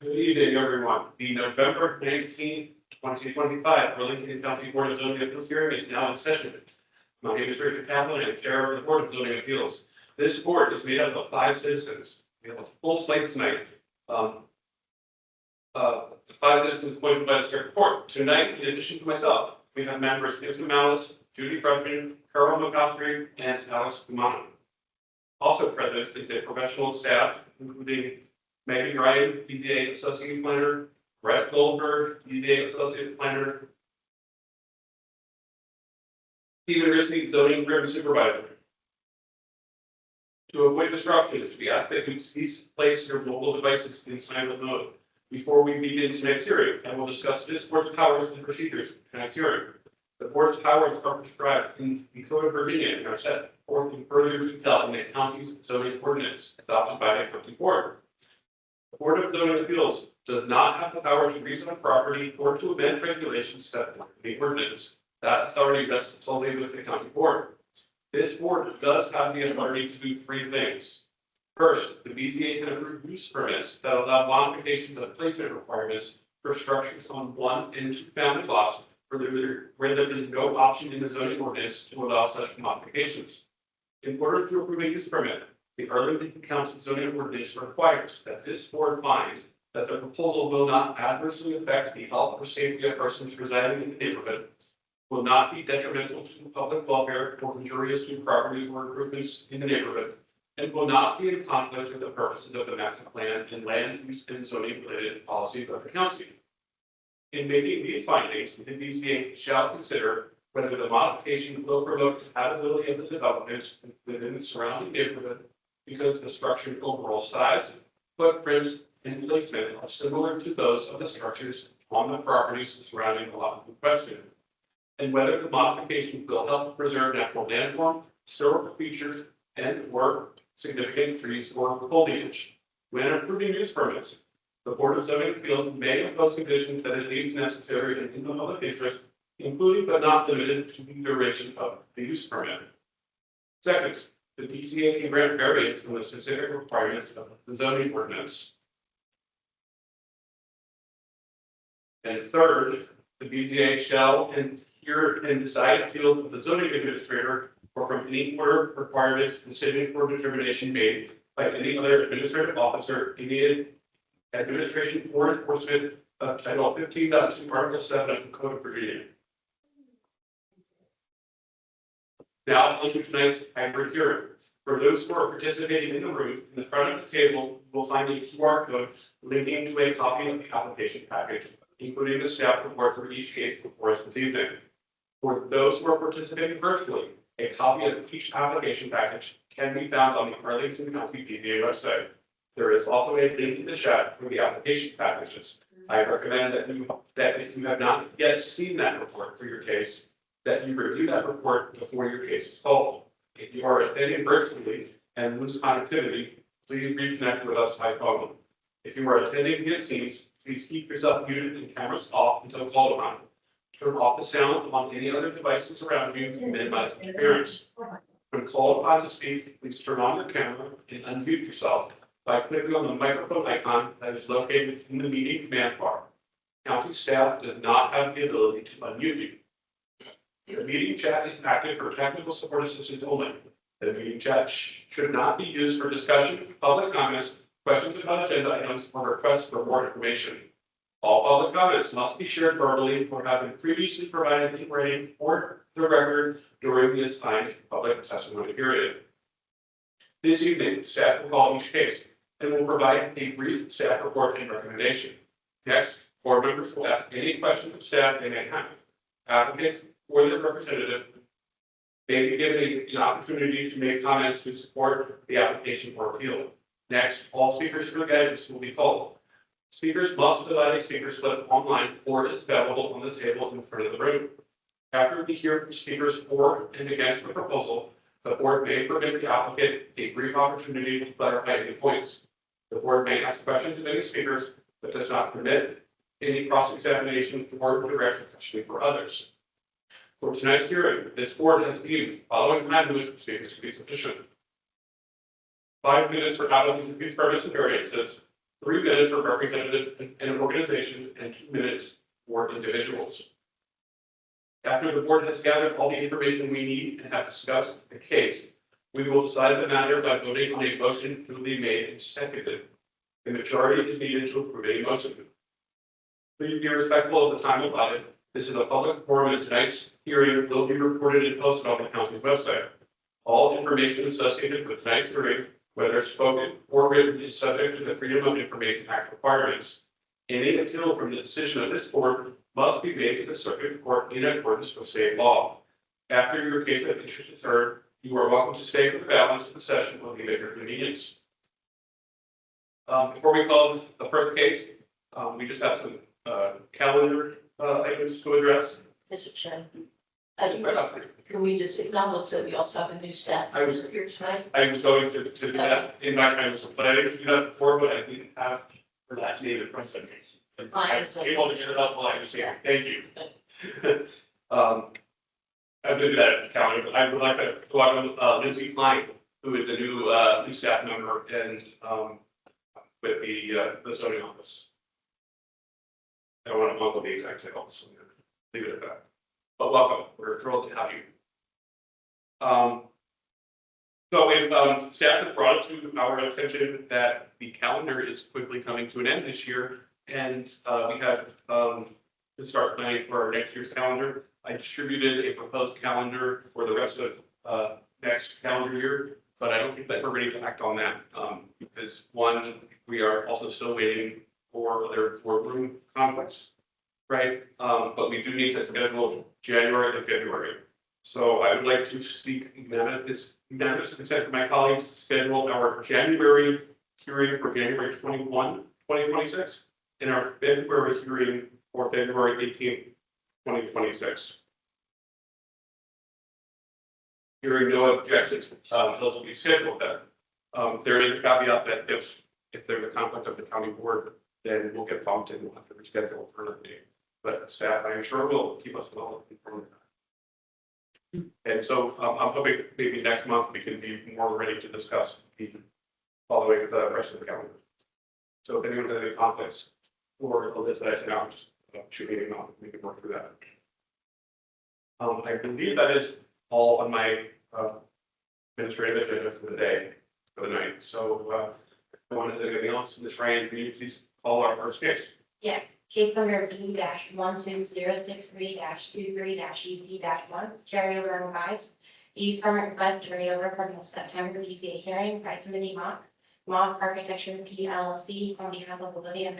Good evening, everyone. The November 19th, 2025 Arlington County Board of Zoning Appeals hearing is now in session. My name is Richard Kaplan, and I'm chair of the Board of Zoning Appeals. This board is made up of 5 citizens. We have a full slate tonight. The 5 citizens appointed by the circuit court. Tonight, in addition to myself, we have members Nixon Malice, Judy Fredman, Carol McCaffrey, and Alice Kumano. Also present is a professional staff, including Megan Ryan, BZA Associate Planner, Brett Goldberg, BZA Associate Planner, Stephen Risney, Zoning Grid Supervisor. To avoid disruptions, we ask that you please place your mobile devices in silent mode. Before we begin tonight's hearing, I will discuss this board's powers and procedures for tonight's hearing. The board's powers are prescribed in the Code of Virginia and are set forth in further detail in the county's zoning ordinance adopted by the county board. The Board of Zoning Appeals does not have the power to rezone a property or to amend regulations set forth in the ordinance. That authority rests solely with the county board. This board does have the authority to do 3 things. First, the BZA can approve use permits that allow modifications of placement requirements for structures on 1 and 2 family lots where there is no option in the zoning ordinance to allow such modifications. In order to approve a use permit, the Arlington County zoning ordinance requires that this board find that the proposal will not adversely affect the health or safety of persons residing in the neighborhood, will not be detrimental to the public welfare or injurious to property or improvements in the neighborhood, and will not be in conflict with the purposes of the master plan and land use and zoning related policies of the county. In making these findings, the BZA shall consider whether the modification will promote compatibility of the development within the surrounding neighborhood because the structure's overall size, footprint, and placement are similar to those of the structures on the properties surrounding the lot in question, and whether the modification will help preserve natural landform, historical features, and/or significant trees or foliage. When approving use permits, the Board of Zoning Appeals may impose conditions that it deems necessary and in the public interest, including but not limited to the duration of the use permit. Second, the BZA can grant variance from the specific requirements of the zoning ordinance. And third, the BZA shall hear and decide appeals of the zoning administrator or from any order, requirement, decision, or determination made by any other administrative officer in the administration or enforcement of Title 15.2, Article 7 of the Code of Virginia. Now, on to tonight's hybrid hearing. For those who are participating in the room, in the front of the table, you will find a QR code linking to a copy of the application package, including the staff report for each case before us this evening. For those who are participating virtually, a copy of each application package can be found on the Arlington County BZA website. There is also a link in the chat for the application packages. I recommend that if you have not yet seen that report for your case, that you review that report before your case is called. If you are attending virtually and lose connectivity, please reconnect with us by phone. If you are attending via Teams, please keep yourself muted and cameras off until called upon. Turn off the sound on any other devices around you to minimize interference. When called upon to speak, please turn on your camera and unmute yourself by clicking on the microphone icon that is located in the meeting command bar. County staff does not have the ability to unmute you. The meeting chat is active for technical support assistance only. The meeting chat should not be used for discussion, public comments, questions about agenda items, or requests for more information. All public comments must be shared verbally or have been previously provided in writing or the record during the assigned public testimony period. This evening, staff will call each case and will provide a brief staff report and recommendation. Next, board members will ask any questions of staff they may have. Applicants or their representative may be given an opportunity to make comments to support the application or appeal. Next, all speakers for guidance will be called. Speakers must provide a speaker slip online or is available on the table in front of the room. After we hear from speakers for and against the proposal, the board may permit the applicant a brief opportunity to clarify any points. The board may ask questions of any speakers, but does not permit any cross-examination or direct questioning for others. For tonight's hearing, this board has viewed following time limits for speakers to be sufficient. 5 minutes for applicants to use permits and variances, 3 minutes for representatives in an organization, and 2 minutes for individuals. After the board has gathered all the information we need and have discussed the case, we will decide the matter by voting on a motion duly made and seconded. The majority is needed to approve a motion. Please be respectful of the time allotted. This is a public forum, and tonight's hearing will be recorded and posted on the county's website. All information associated with tonight's hearing, whether spoken or written, is subject to the Freedom of Information Act requirements. Any appeal from the decision of this board must be made to the circuit court in accordance with state law. After your case of interest is heard, you are welcome to stay for the balance of the session when we make your convenience. Before we call the first case, we just have some calendar items to address. Mr. Chairman, can we just acknowledge that we also have a new staff member here tonight? I was going to do that in my time, but I didn't do that before, but I didn't have for that name in front of me. I was able to get it up while I was here. Thank you. I'm going to do that at the calendar, but I would like to welcome Lindsay Klein, who is the new staff member and with the zoning office. I don't want to bump the exact title, so I'm going to leave it at that. But welcome. We're thrilled to have you. So we've staff has brought it to our attention that the calendar is quickly coming to an end this year, and we have to start planning for our next year's calendar. I distributed a proposed calendar for the rest of next calendar year, but I don't think that we're ready to act on that because one, we are also still waiting for other boardroom conflicts, right? But we do need to schedule January and February. So I would like to seek unanimous consent from my colleagues to schedule our January hearing for January 21, 2026, and our February hearing for February 18th, 2026. Hearing no objections, those will be scheduled then. There is a caveat that if there's a conflict of the county board, then we'll get bumped and we'll have to reschedule for another day. But staff, I'm sure, will keep us well informed. And so I'm hoping maybe next month we can be more ready to discuss the following the rest of the calendar. So if anyone has any conflicts or a list that I sent out, just shoot me an email. We can work through that. I believe that is all on my administrative agenda for the day, for the night. So if anyone has anything else, Ms. Ryan, can you please call our first case? Yes, case number B-12063-23-UP-1, carryover and revised. Use permit request carried over from the September BZA hearing, Proximity Mock Architecture PLC on behalf of Olivia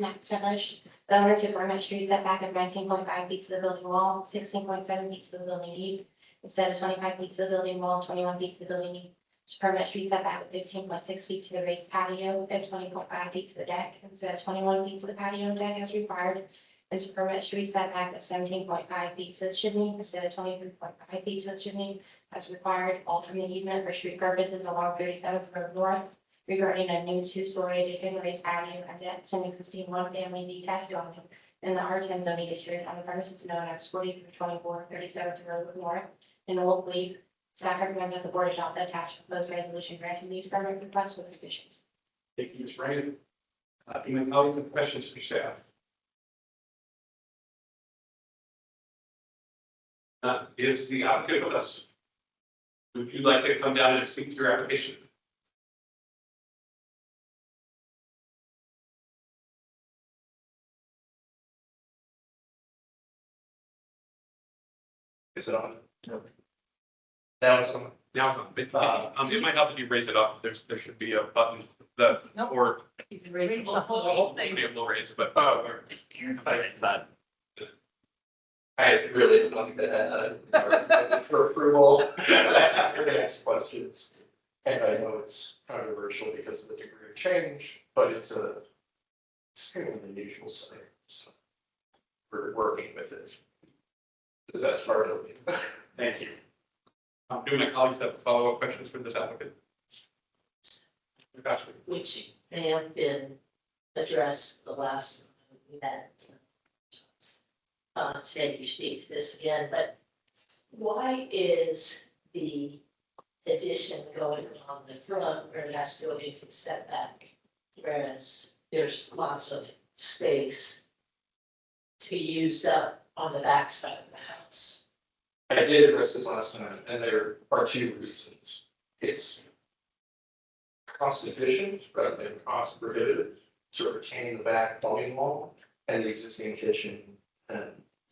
McTavish. The owner to permit street setback of 19.5 feet to the building wall, 16.7 feet to the building deep, instead of 25 feet to the building wall, 21 feet to the building deep. To permit street setback of 15.6 feet to the raised patio and 20.5 feet to the deck instead of 21 feet to the patio and deck as required. And to permit street setback of 17.5 feet to the chimney instead of 23.5 feet to the chimney as required. All from the easement for street purposes along 37th Road North regarding a new 2-story addition, raised patio and deck to an existing 1-family detached dwelling in the R10 zoning district on the premises known as 4324 37th Road North in Old Leaf. Staff recommends that the board adopt the attached proposed resolution granting these permit requests with conditions. Thank you, Ms. Ryan. Any colleagues have questions for staff? Is the applicant with us? Would you like to come down and speak to your application? Is it on? No. Now it's on. Now it might help if you raise it up. There should be a button that or You can raise the whole thing. maybe we'll raise it, but I really have nothing to add for approval. Ask questions. And I know it's controversial because of the degree of change, but it's a extremely unusual thing. So we're working with it. The best part of it. thank you. Do my colleagues have follow-up questions for this applicant? Gotcha. Which may have been addressed the last we had. Say you speak to this again, but why is the addition going on the front where it has to go into setback whereas there's lots of space to be used up on the backside of the house. I did address this last time, and there are two reasons. It's cost efficient rather than cost prohibitive to retain the back volume wall and the existing kitchen and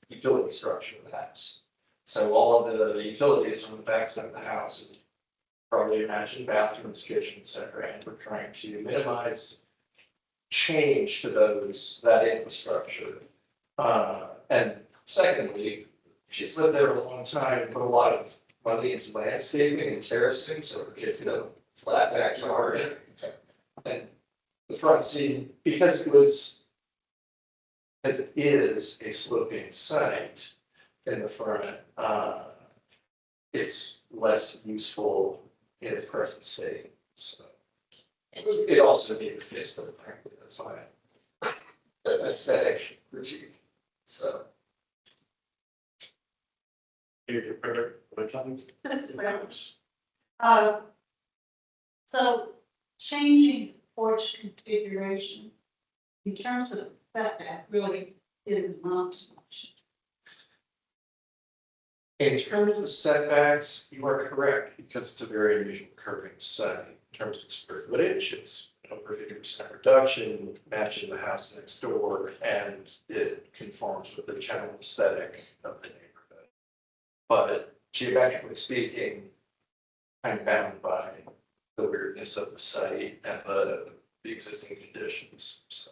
utility structure of the house. So all of the utilities on the backside of the house, is probably imagine bathrooms, kitchen, et cetera, and we're trying to minimize change to that infrastructure. And secondly, she's lived there a long time, put a lot of money into landscaping and terracing, so her kids, flat backyard. And the front seat, because it was, as it is a sloping site in the front, it's less useful in its present state, so. It also needed a facelift, frankly, that's why. Aesthetic critique, so. Your favorite, So changing porch configuration in terms of setback really didn't amount to much. In terms of setbacks, you are correct, because it's a very unusual curving site. In terms of square footage, it's over 50% reduction, matching the house next door, and it conforms with the general aesthetic of the neighborhood. But geometrically speaking, I'm bound by the weirdness of the site and the existing conditions, so.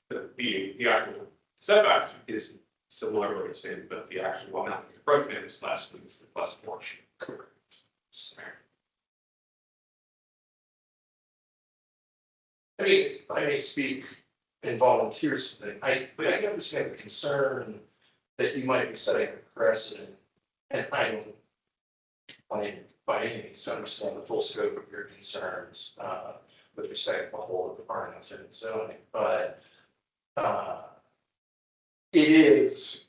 the actual setback is similar to what you're saying, but the actual amount of approach is less than the plus portion. Correct. So, I mean, if I may speak and volunteer something, I understand the concern that you might be setting a precedent, and I don't claim by any means to understand the full scope of your concerns with respect to the whole of the Arlington zoning, but it is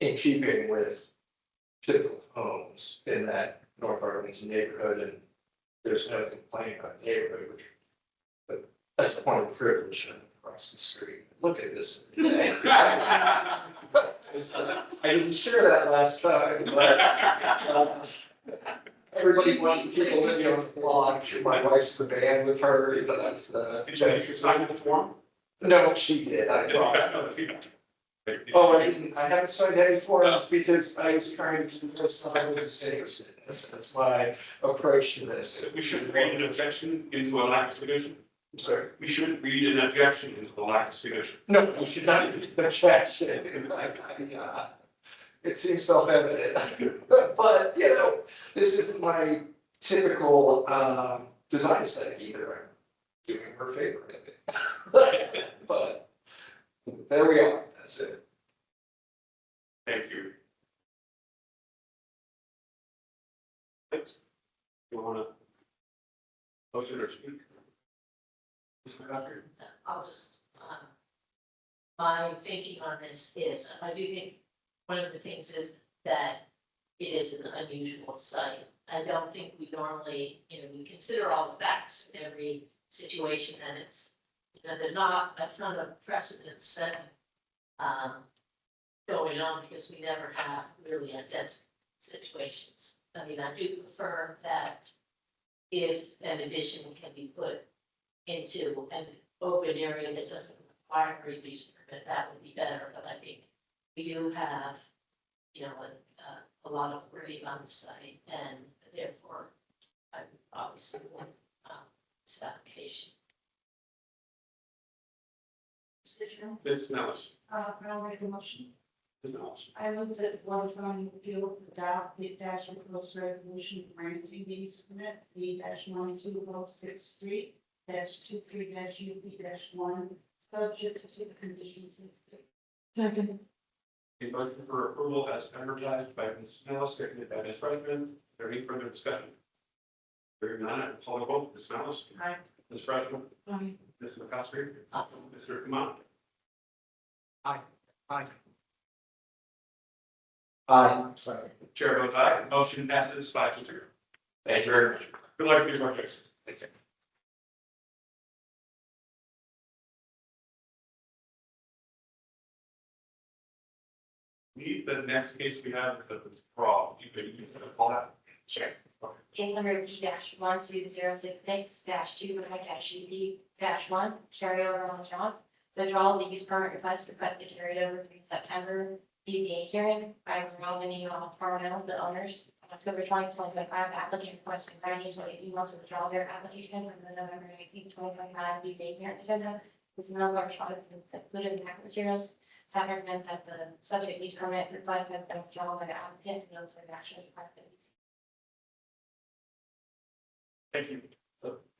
in keeping with typical homes in that North Arlington neighborhood, and there's no complaint about the neighborhood, but that's a point of privilege across the street. Look at this today. I didn't share that last time, but everybody wants to keep living on the block. My wife's the band with her, but that's the. Did you sign the form? No, she did, I thought. Oh, I haven't signed any forms because I was trying to decide what to say. That's my approach to this. We shouldn't read an objection into a lack of submission. I'm sorry. We shouldn't read an objection into a lack of submission. No, we should not do the objection. It seems self-evident, but this isn't my typical design aesthetic either. I'm doing her favor, but there we are. That's it. Thank you. Thanks. You wanna motion or speak? Mr. Doctor? I'll just, my thinking on this is, I do think one of the things is that it is an unusual site. I don't think we normally, we consider all the facts in every situation, and it's, that's not a precedent set going on, because we never have really identical situations. I mean, I do prefer that if an addition can be put into an open area that doesn't require a use permit, that would be better, but I think we do have, a lot of grade on the site, and therefore, I obviously want this application. Mr. Chairman, Ms. Nellis. I'll make a motion. Ms. Nellis. I move that the Board of Zoning Appeals adopt the attached proposed resolution granting the use permit B-12063 -23-UP-1, subject to the conditions. Second. A motion for approval as advertised by Ms. Nellis, seconded by Ms. Frederickman. Is there any further discussion? Hearing none, I will call the vote. Ms. Nellis. Aye. Ms. Frederickman. Aye. Ms. McCosker. Aye. Mr. Kumar. Aye. Sorry. Chair votes aye. Motion passes 5-0. Thank you very much. Good luck with your projects. Thank you. The next case we have is the fraud. You could call that. Sure. Case number B-12066-2-UP-1, carryover on John. Withdrawal of the use permit request requested carried over from September BZA hearing by Roman Farmville, the owners. On October 2025, the applicant requested 30 to 8 emails to withdraw their application from the November 19, 2025 BZA hearing agenda. This number of responses is included in the packet materials. Staff recommends that the subject use permit request has been withdrawn by the applicant and those for the action required. Thank you.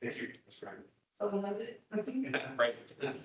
Thank you, Mr. Ryan. So noted. Right. Can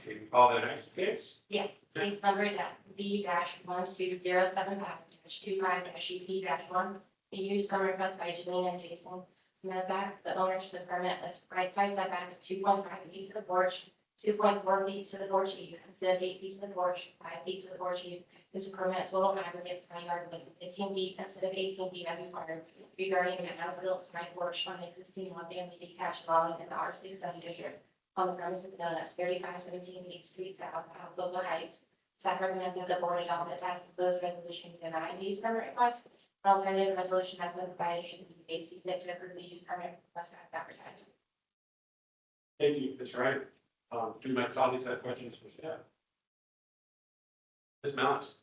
you call the next case? Yes, case number B-12075-25-UP-1, the use permit request by Janine and Jason. Note that the owners of the permit has right side setback of 2.5 feet to the porch, 2.4 feet to the porch eve, instead of 8 feet to the porch, 5 feet to the porch eve. This permit total aggregate side yard length 15 feet instead of 18 feet as required regarding an as-built side porch on the existing one-family detached dwelling in the R6 zoning district on the premises known as 3517 Main Street South, Global Heights. Staff recommends that the board adopt the attached proposed resolution denying the use permit request. An alternative resolution has been provided should the BZA see fit to approve the use permit request as advertised. Thank you, Mr. Ryan. Do my colleagues have questions for staff? Ms. Malice?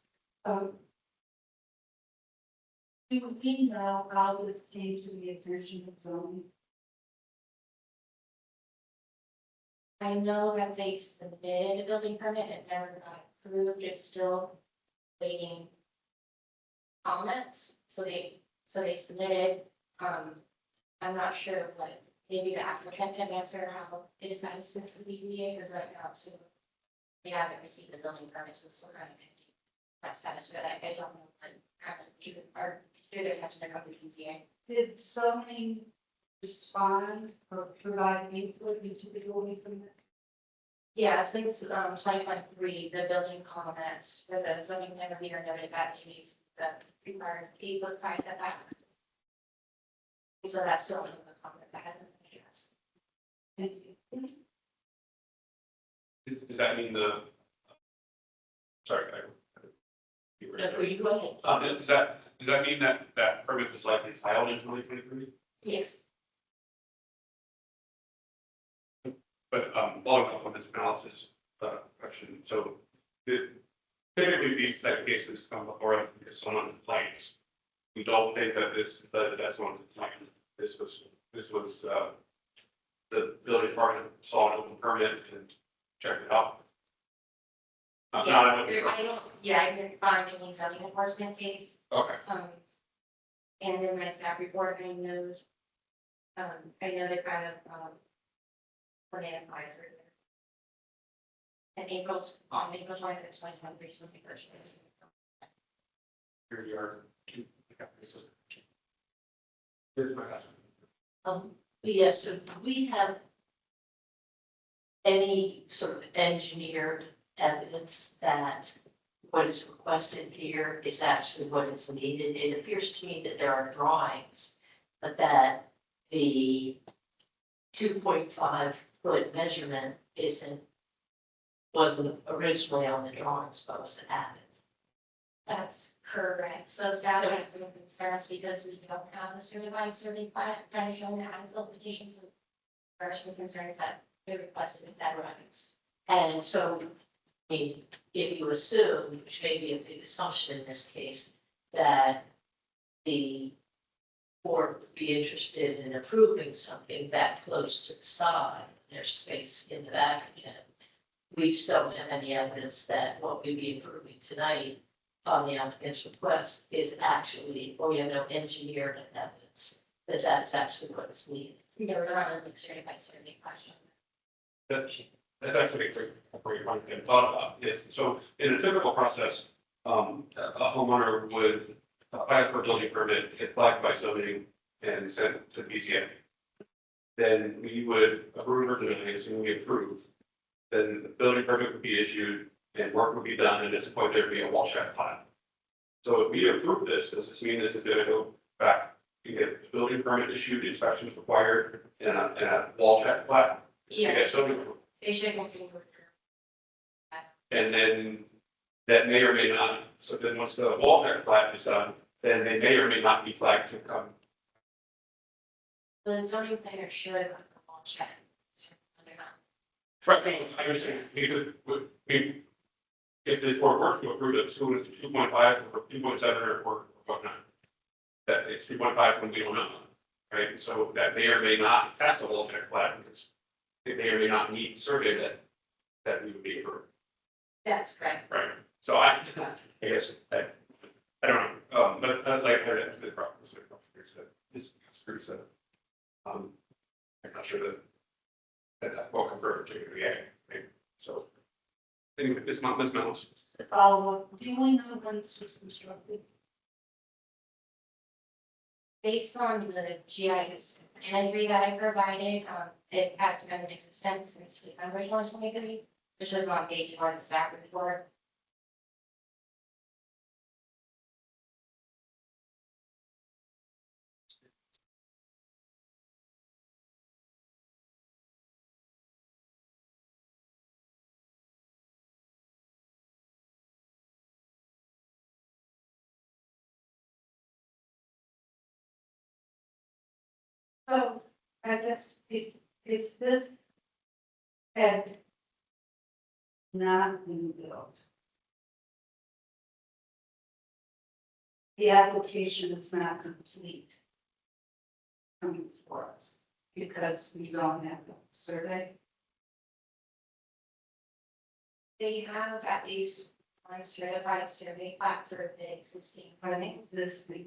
Do we know how this came to the attention of zoning? I know that they submitted a building permit and never got approved. It's still waiting comments. So they submitted, I'm not sure, but maybe the applicant can answer how they decided to submit to the BZA or right now, so they haven't received the building permit, so it's still kind of that status, but I don't know, but even, or through their attachment of the BZA. Did zoning respond or provide input into the building permit? Yeah, since 2023, the building comments for the zoning plan review noted that they need the required 8-foot side setback. So that's still in the comment that hasn't been addressed. Thank you. Does that mean the? Sorry, you were- No, you go ahead. does that mean that permit was likely filed in 2023? Yes. But following up on this analysis question, so typically these type of cases come before us because someone complains. We don't think that that's someone complained. This was the building department saw an open permit and checked it out. I didn't find any zoning enforcement case. Okay. And in my staff report, I know they kind of, when they applied for it. And April 25th, 2023, so the first. Here you are. Here's my question. Yes, so do we have any sort of engineered evidence that what is requested here is actually what is needed? It appears to me that there are drawings, but that the 2.5 foot measurement wasn't originally on the drawings, but was added. That's correct. So staff has some concerns because we don't have the certified survey plan kind of showing the as-built applications. So there are some concerns that they requested in that records. And so, I mean, if you assume, which may be a big assumption in this case, that the board would be interested in approving something that close to the side, there's space in the back again. We just don't have any evidence that what we'd be approving tonight on the applicant's request is actually, or we have no engineered evidence that that's actually what is needed. There were not a certified survey question. That's actually a great point and thought about. Yes. So in a typical process, a homeowner would apply for a building permit, get flagged by zoning, and sent to BZA. Then we would approve or deny, assuming we approve. Then the building permit would be issued and work would be done, and at this point there'd be a wall check plan. So if we approve this, does this mean this is going to go back? You get the building permit issued, inspections required, and a wall check plan? Yeah, Okay, so they should continue with and then that may or may not, so then once the wall deck plat is done, then they may or may not be flagged to come. The zoning planner should have the wall check. They're not. Right, no, I understand, because if this board were to approve it, school is 2.5 or 2.7 or whatnot, that it's 3.5 when we don't know, right? So that may or may not pass a wall deck plat because they may or may not meet the survey that we would be approved, That's correct. right? So I guess, I don't know, but like, that's the problem, this group said. I'm not sure that will confirm particularly, right? So, anyway, this month, Ms. Mills. Follow-up, do we know when this was constructed? Based on the GIS imagery that I provided, it has been in existence since December 2023, which was on page 1 of the staff report. So I guess if this had not been built, the application is not complete coming for us because we don't have the survey. They have at least one certified survey plat for the existing running, Existing.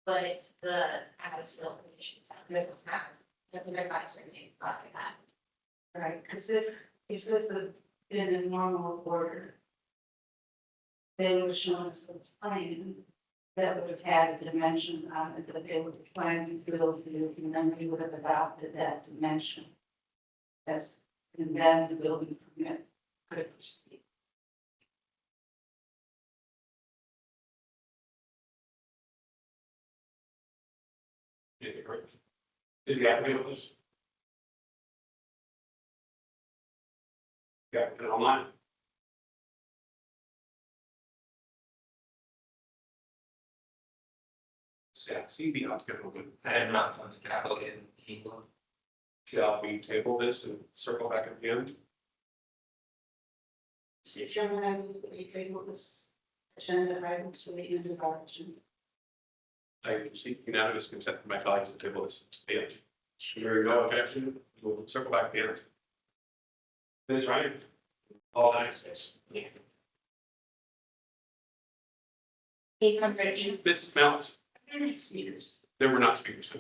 but it's the as-built conditions that we don't have. The certified survey plat for that. Right, because if this had been in normal order, they would show us a plan that would have had a dimension on it, that they would have planned to build it, and then we would have adopted that dimension. As, and then the building permit could proceed. Is it correct? Is the applicant with us? Yeah, and online. Yeah, see the applicant open. I am not on the applicant team. Shall we table this and circle back at the end? Mr. Chairman, I move that we table this agenda item to the end of our agenda. I seek unanimous consent from my colleagues to table this to the end. Sure, no objection, we'll circle back at the end. Ms. Ryan? All nice. Case number 8. Ms. Mount, Very speakers. there were not speakers. So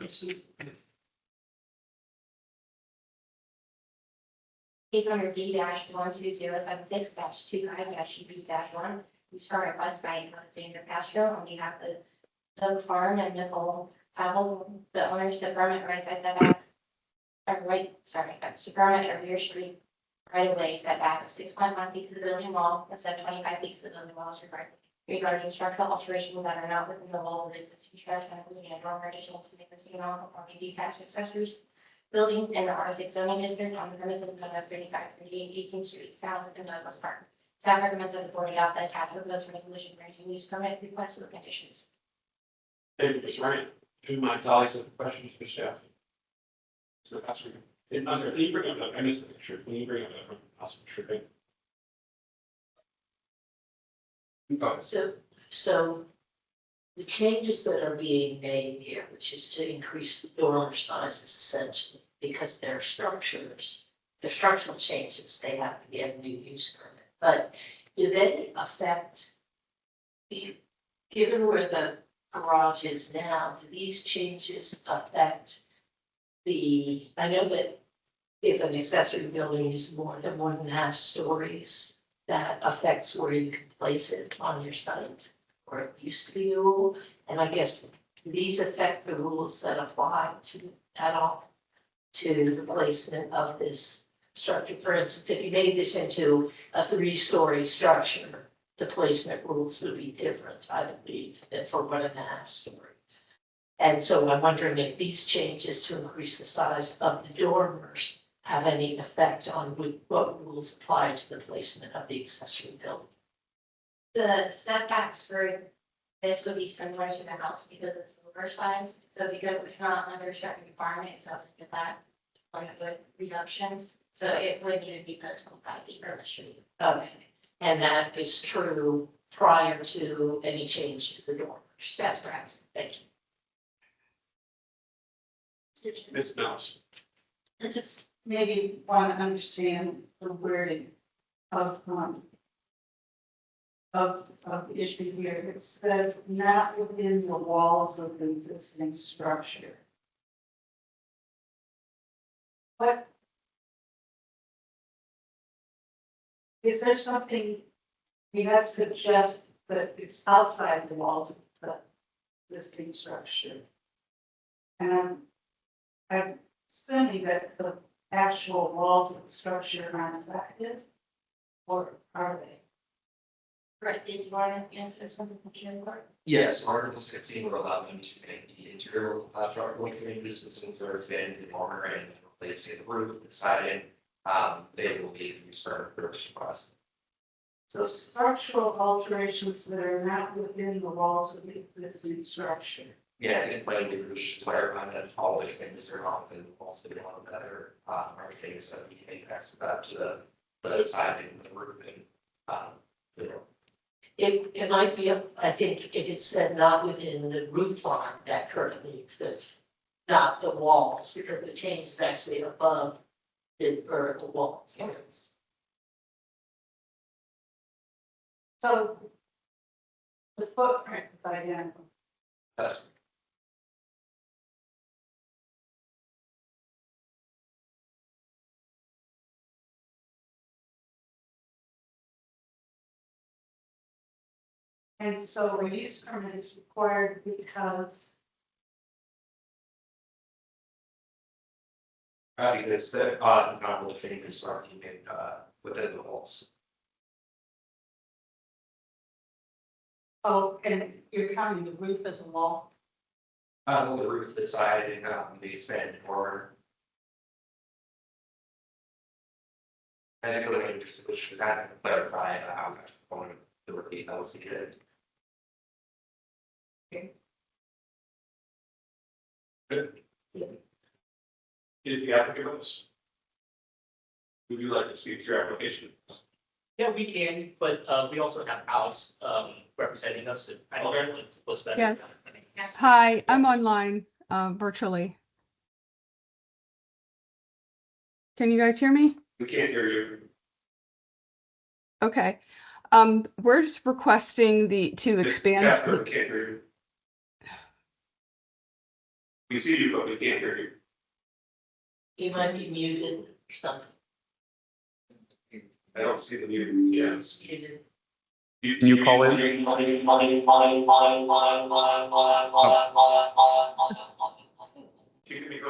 Case number D-12076-25-UB-1, who's current request by Alexander Castro on behalf of Doug Farm and Nicole Powell, the owners to permit right side setback. To permit a rear street right of way setback of 6.1 feet to the building wall, instead of 25 feet to the building walls regarding structural alterations that are not within the walls of existing structure, including a dormer additional to the existing non-conforming detached accessories building in the R6 zoning district on the premises of West 3538 18th Street South in Douglas Park. Staff recommends that the board adopt the attached proposed resolution granting use permit request with conditions. thank you, Ms. Ryan. Do my colleagues have questions for staff? So that's can you bring up, I missed the picture, can you bring up that from us, sure thing? So the changes that are being made here, which is to increase the dormer sizes essentially, because they're structural changes, they have to get a new use permit. But do they affect, given where the garage is now, do these changes affect I know that if an accessory building is more than 1.5 stories, that affects where you can place it on your site, or it used to be a rule. And I guess these affect the rules that apply to at all to the placement of this structure. For instance, if you made this into a 3-story structure, the placement rules would be different, I believe, than for 1.5 story. And so I'm wondering if these changes to increase the size of the dormers have any effect on what rules apply to the placement of the accessory building. The setbacks for this would be similar to the house because it's oversized. So because it's not under certain requirement, it doesn't get that like with reductions. So it would need to be posted 25 feet from the street. Okay, and that is true prior to any change to the dormers. That's correct. Thank you. Ms. Mills. I just maybe want to understand the wording of, of the issue here. It says not within the walls of the existing structure. What? Is there something, I mean, that suggests that it's outside the walls of the existing structure? And I'm assuming that the actual walls of the structure aren't affected, or are they? Right, did you want to answer this one? Yes, Article 16 will allow them to make the interior of the structural changes, but since they're expanding the dormer and replacing the roof, the siding, they will be concerned for this request. So structural alterations that are not within the walls of the existing structure. Yeah, I think when we should clarify that all the things are not within the walls of the one better, are things that we can impacts that to the siding, the roofing, you know. It might be, I think if it said not within the roof line that currently exists, not the walls, because the change is actually above the vertical walls. So the footprint is identical. That's And so a use permit is required because because the, normal changes are being made, within the walls. oh, and you're counting the roof as a wall. The roof, the siding, the expanded dormer. And I feel like we should kind of clarify how much going to repeat that was needed. Is the applicant with us? Would you like to see your application? Yeah, we can, but we also have Alex representing us. And I don't know what's better. Yes. Hi, I'm Yes. online, virtually. Can you guys hear me? We can't hear you. Okay. We're just requesting to Ms. expand. Casper, we can't hear you. We see you, but we can't hear you. You might be muted or something. I don't see the meeting. Yeah. It's muted. Can you call in? You can be going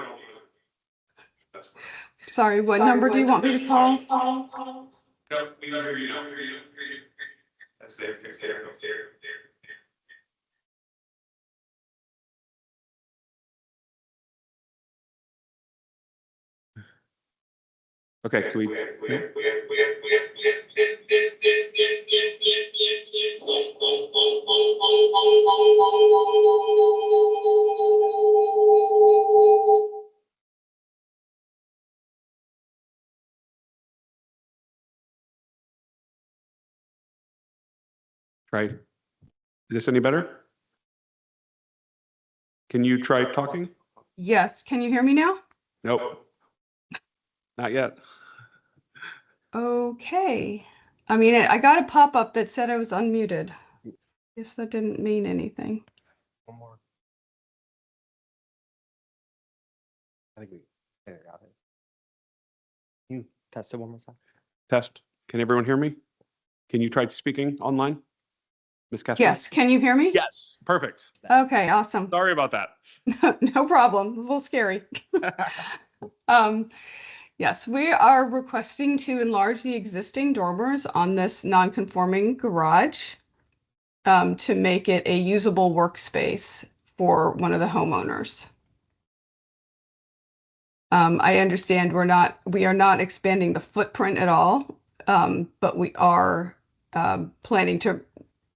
on. That's fine. Sorry, what number do you want me to call? No, we don't hear you, don't hear you, don't hear you. That's there, it's there, it's there, it's there. Okay, can we? Right. Is this any better? Can you try talking? Yes, can you hear me now? Nope. Not yet. Okay. I mean, I got a pop-up that said I was unmuted. Guess that didn't mean anything. One more. I think we got it. Can you test it one more time? Test. Can everyone hear me? Can you try speaking online? Ms. Casper? Yes, can you hear me? Yes, perfect. Okay, awesome. Sorry about that. No problem. It was a little scary. Yes, we are requesting to enlarge the existing dormers on this non-conforming garage to make it a usable workspace for one of the homeowners. I understand we are not expanding the footprint at all, but we are planning to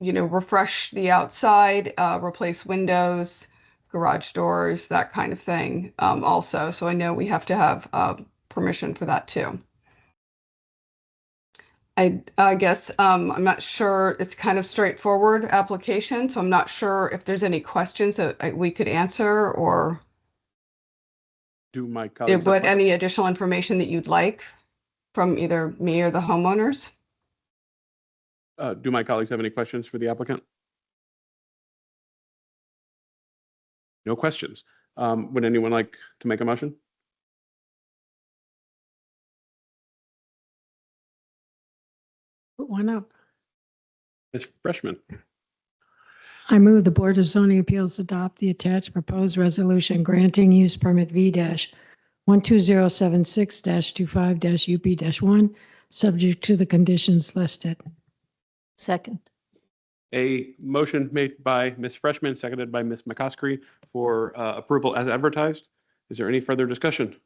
refresh the outside, replace windows, garage doors, that kind of thing, also. So I know we have to have permission for that too. I guess I'm not sure. It's kind of straightforward application, so I'm not sure if there's any questions that we could answer, or Do my colleagues what any additional information that you'd like from either me or the homeowners. do my colleagues have any questions for the applicant? No questions. Would anyone like to make a motion? Put one up. Ms. Freshman. I move the Board of Zoning Appeals adopt the attached proposed resolution granting use permit V-12076-25-UP-1, subject to the conditions listed. Second. A motion made by Ms. Freshman, seconded by Ms. McCoskey for approval as advertised. Is there any further discussion?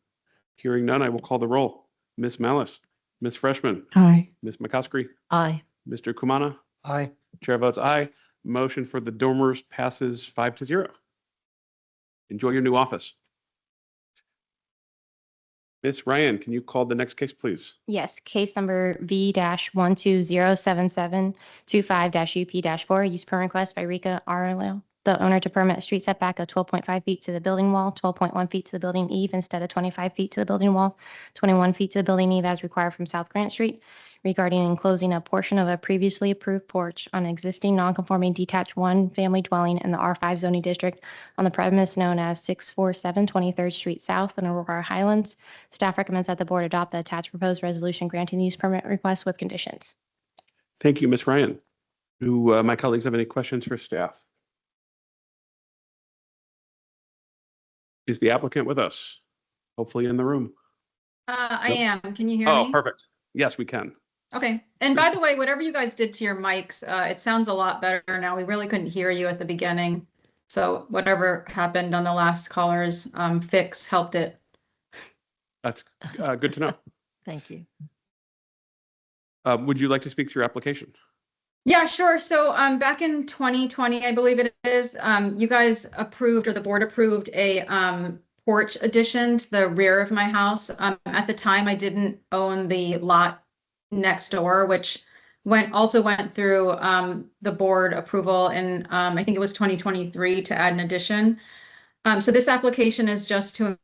Hearing none, I will call the roll. Ms. Malice, Ms. Freshman, Aye. Ms. McCoskey, Aye. Mr. Kumana. Aye. Chair votes aye. Motion for the dormers passes 5-0. Enjoy your new office. Ms. Ryan, can you call the next case, please? Yes, case number V-1207725-UP-4, use permit request by Rika Arlo, the owner, to permit a street setback of 12.5 feet to the building wall, 12.1 feet to the building eave instead of 25 feet to the building wall, 21 feet to the building eave as required from South Grant Street, regarding enclosing a portion of a previously approved porch on an existing non-conforming detached one-family dwelling in the R5 zoning district on the premise known as 647 23rd Street South in Aurora Highlands. Staff recommends that the board adopt the attached proposed resolution granting the use permit request with conditions. Thank you, Ms. Ryan. Do my colleagues have any questions for staff? Is the applicant with us? Hopefully in the room. I Nope. am. Can you hear me? Oh, perfect. Yes, we can. Okay. And by the way, whatever you guys did to your mics, it sounds a lot better now. We really couldn't hear you at the beginning. So whatever happened on the last caller's fix helped it. That's good to know. Thank you. Would you like to speak to your application? Yeah, sure. So back in 2020, I believe it is, you guys approved, or the board approved, a porch addition to the rear of my house. At the time, I didn't own the lot next door, which also went through the board approval in I think it was 2023 to add an addition. So this application is just to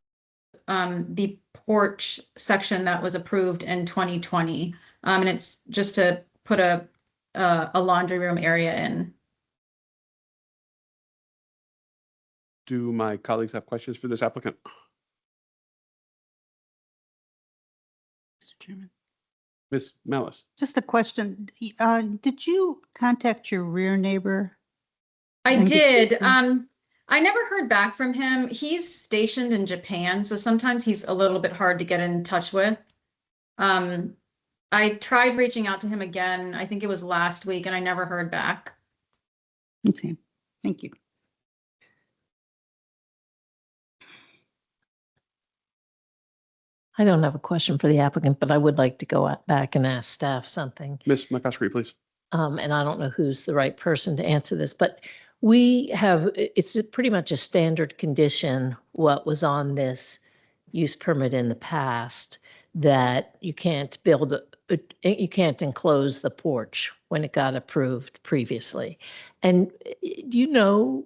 the porch section that was approved in 2020, and it's just to put a laundry room area in. Do my colleagues have questions for this applicant? Mr. Chairman, Ms. Malice? just a question. Did you contact your rear neighbor? I And did. I never heard back from him. He's stationed in Japan, so sometimes he's a little bit hard to get in touch with. I tried reaching out to him again, I think it was last week, and I never heard back. Okay, thank you. I don't have a question for the applicant, but I would like to go back and ask staff something. Ms. McCoskey, please. And I don't know who's the right person to answer this, but we have, it's pretty much a standard condition, what was on this use permit in the past, that you can't you can't enclose the porch when it got approved previously. And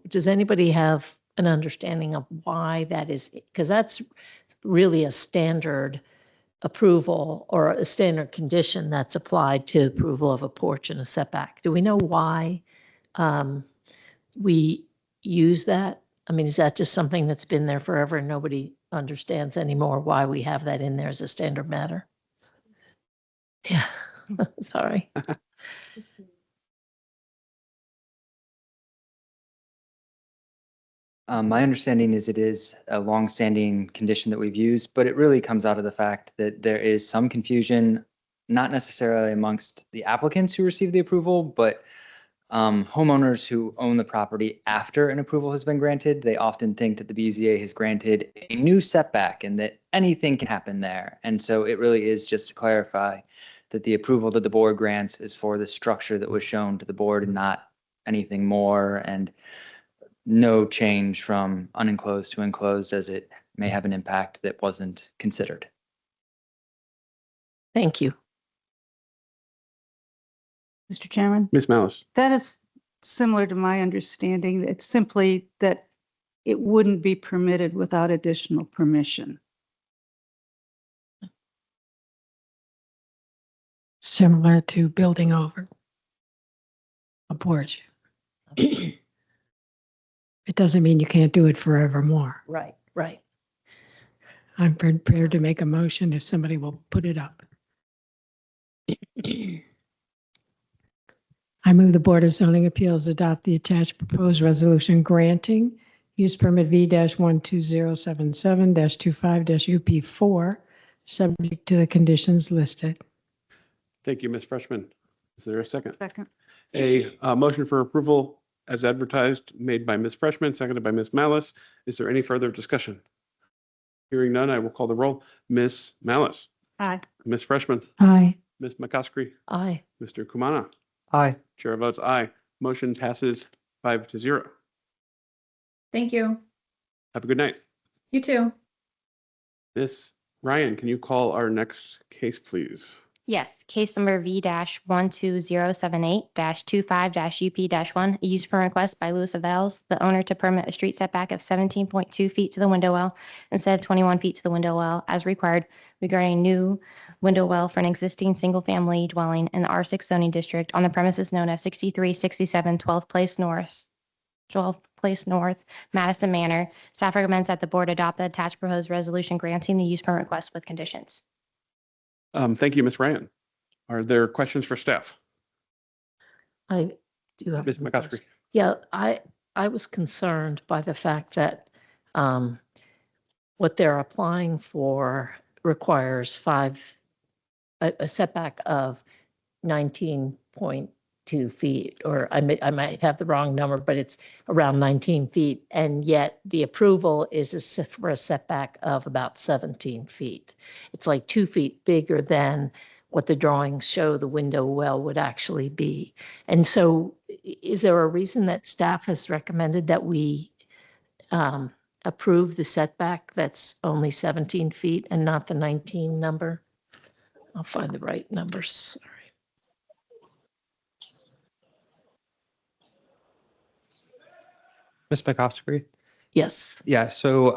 does anybody have an understanding of why that is? Because that's really a standard approval or a standard condition that's applied to approval of a porch and a setback. Do we know why we use that? I mean, is that just something that's been there forever and nobody understands anymore why we have that in there as a standard matter? Yeah, sorry. My understanding is it is a longstanding condition that we've used, but it really comes out of the fact that there is some confusion, not necessarily amongst the applicants who receive the approval, but homeowners who own the property after an approval has been granted. They often think that the BZA has granted a new setback and that anything can happen there. And so it really is just to clarify that the approval that the board grants is for the structure that was shown to the board and not anything more, and no change from unenclosed to enclosed, as it may have an impact that wasn't considered. Thank you. Mr. Chairman, Ms. Malice. that is similar to my understanding. It's simply that it wouldn't be permitted without additional permission. Similar to building over a porch. It doesn't mean you can't do it forevermore. Right, right. I'm prepared to make a motion if somebody will put it up. I move the Board of Zoning Appeals adopt the attached proposed resolution granting use permit V-12077-25-UP4, subject to the conditions listed. Thank you, Ms. Freshman. Is there a second? Second. A motion for approval as advertised made by Ms. Freshman, seconded by Ms. Malice. Is there any further discussion? Hearing none, I will call the roll. Ms. Malice. Aye. Ms. Freshman. Aye. Ms. McCoskey. Aye. Mr. Kumana. Aye. Chair votes aye. Motion passes 5-0. Thank you. Have a good night. You too. Miss Ryan, can you call our next case, please? Yes, case number V-12078-25-UP-1, a use permit request by Louis Avels, the owner, to permit a street setback of 17.2 feet to the window well instead of 21 feet to the window well as required regarding new window well for an existing single-family dwelling in the R6 zoning district on the premises known as 6367 12th Place North, Madison Manor. Staff recommends that the board adopt the attached proposed resolution granting the use permit request with conditions. Thank you, Ms. Ryan. Are there questions for staff? I do have. Ms. one McCoskey. question. Yeah, I was concerned by the fact that what they're applying for requires a setback of 19.2 feet, or I might have the wrong number, but it's around 19 feet. And yet the approval is for a setback of about 17 feet. It's like 2 feet bigger than what the drawings show the window well would actually be. And so is there a reason that staff has recommended that we approve the setback that's only 17 feet and not the 19 number? I'll find the right numbers. Sorry. Ms. McCoskey? Yes. Yeah, so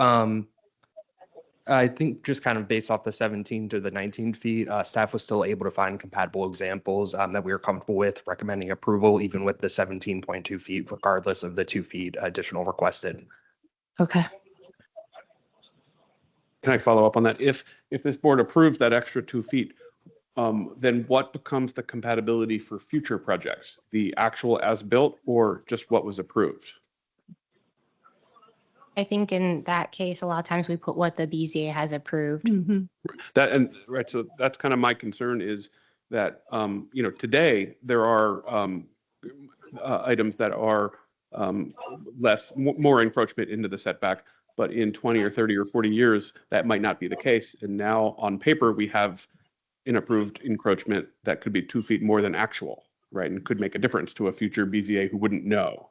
I think just kind of based off the 17 to the 19 feet, staff was still able to find compatible examples that we were comfortable with recommending approval, even with the 17.2 feet, regardless of the 2 feet additional requested. Okay. Can I follow up on that? If this board approves that extra 2 feet, then what becomes the compatibility for future projects? The actual as-built or just what was approved? I think in that case, a lot of times we put what the BZA has approved. That, and right, so that's kind of my concern is that, today there are items that are more encroachment into the setback, but in 20 or 30 or 40 years, that might not be the case. And now on paper, we have an approved encroachment that could be 2 feet more than actual, right? And could make a difference to a future BZA who wouldn't know.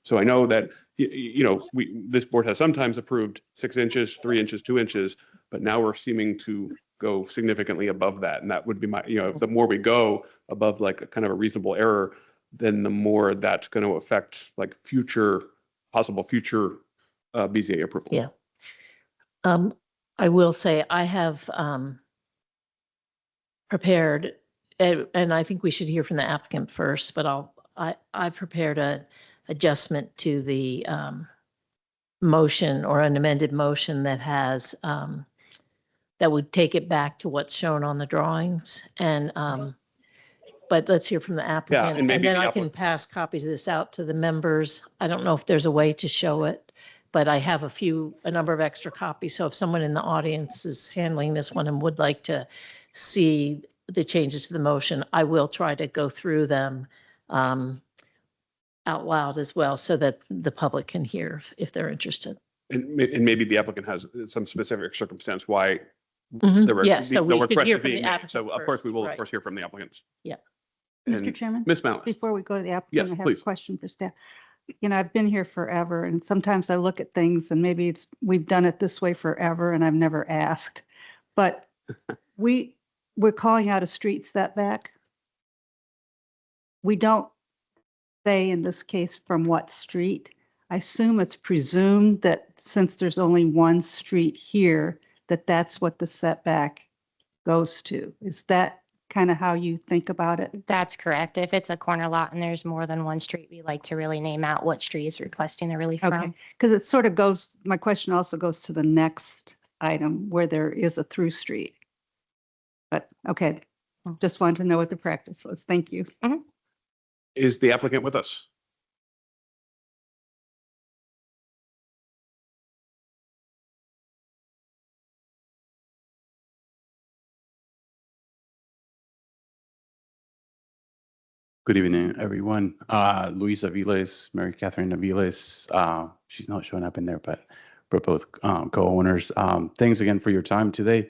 So I know that, this board has sometimes approved 6 inches, 3 inches, 2 inches, but now we're seeming to go significantly above that. And that would be my, the more we go above like a kind of a reasonable error, then the more that's going to affect like possible future BZA approval. Yeah. I will say I have prepared, and I think we should hear from the applicant first, but I prepared a adjustment to the motion, or an amended motion that has that would take it back to what's shown on the drawings. And but let's hear from the applicant, and maybe then the I can pass copies of this out to the members. I don't know if there's a way to show it, but I have a number of extra copies. So if someone in the audience is handling this one and would like to see the changes to the motion, I will try to go through them out loud as well, so that the public can hear if they're interested. And maybe the applicant has some specific circumstance why the Yes, so we could request hear is from being the made. So applicant of course, we will, first, of course, hear from the applicants. Yeah. And Mr. Chairman, Ms. Malice. before we go to the Yes, applicant, I have a please. question for staff. You know, I've been here forever and sometimes I look at things and maybe we've done it this way forever and I've never asked. But we're calling out a street setback. We don't say in this case from what street. I assume it's presumed that since there's only one street here, that that's what the setback goes to. Is that kind of how you think about it? That's correct. If it's a corner lot and there's more than one street, we like to really name out what street is requesting the relief Okay, from. because it sort of goes, my question also goes to the next item where there is a through street. But okay, just wanted to know what the practice was. Thank you. Is the applicant with us? Good evening, everyone. Luis Aviles, Mary Catherine Aviles. She's not showing up in there, but we're both co-owners. Thanks again for your time today.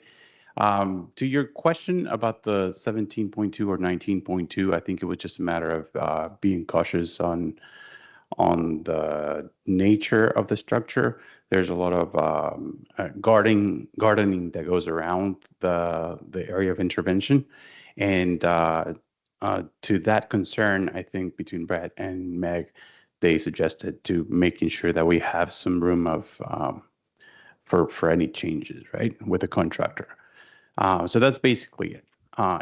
To your question about the 17.2 or 19.2, I think it was just a matter of being cautious on the nature of the structure. There's a lot of gardening that goes around the area of intervention, and to that concern, I think between Brett and Meg, they suggested to making sure that we have some room of for any changes, right, with the contractor. So that's basically it.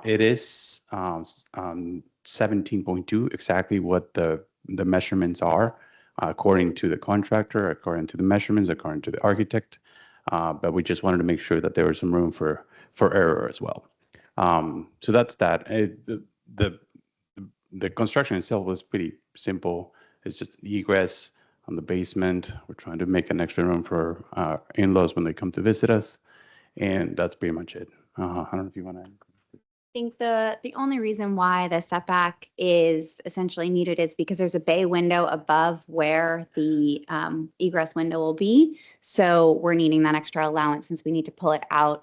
It is 17.2, exactly what the measurements are, according to the contractor, according to the measurements, according to the architect. But we just wanted to make sure that there was some room for error as well. So that's that. The construction itself was pretty simple. It's just an egress on the basement. We're trying to make an extra room for in-laws when they come to visit us, and that's pretty much it. I don't know if you want to. I think the only reason why the setback is essentially needed is because there's a bay window above where the egress window will be. So we're needing that extra allowance since we need to pull it out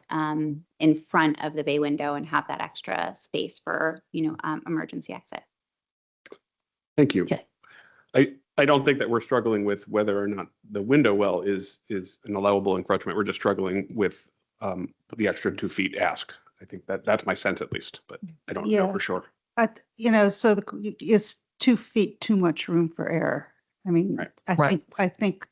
in front of the bay window and have that extra space for, emergency exit. Thank you. Okay. I don't think that we're struggling with whether or not the window well is an allowable encroachment. We're just struggling with the extra 2 feet ask. I think that's my sense at least, but I don't know for sure. So is 2 feet too much room for error? I mean, Right. I think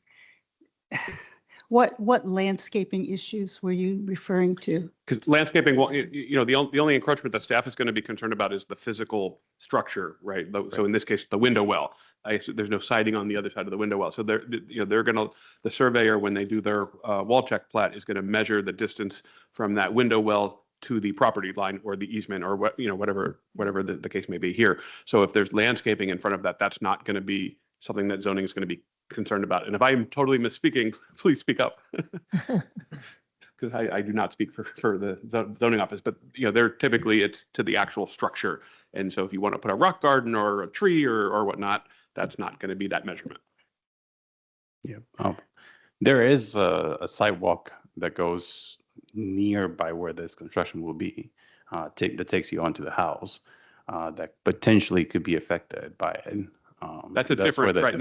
what landscaping issues were you referring to? Because landscaping, well, the only encroachment that staff is going to be concerned about is the physical structure, right? So in this case, the window well. There's no siding on the other side of the window well. So the surveyor, when they do their wall check plat, is going to measure the distance from that window well to the property line or the easement or whatever the case may be here. So if there's landscaping in front of that, that's not going to be something that zoning is going to be concerned about. And if I'm totally misspeaking, please speak up. Because I do not speak for the zoning office, but they're typically it's to the actual structure. And so if you want to put a rock garden or a tree or whatnot, that's not going to be that measurement. Yeah. There is a sidewalk that goes nearby where this construction will be, that takes you onto the house, that potentially could be affected by it. That's a different, where right?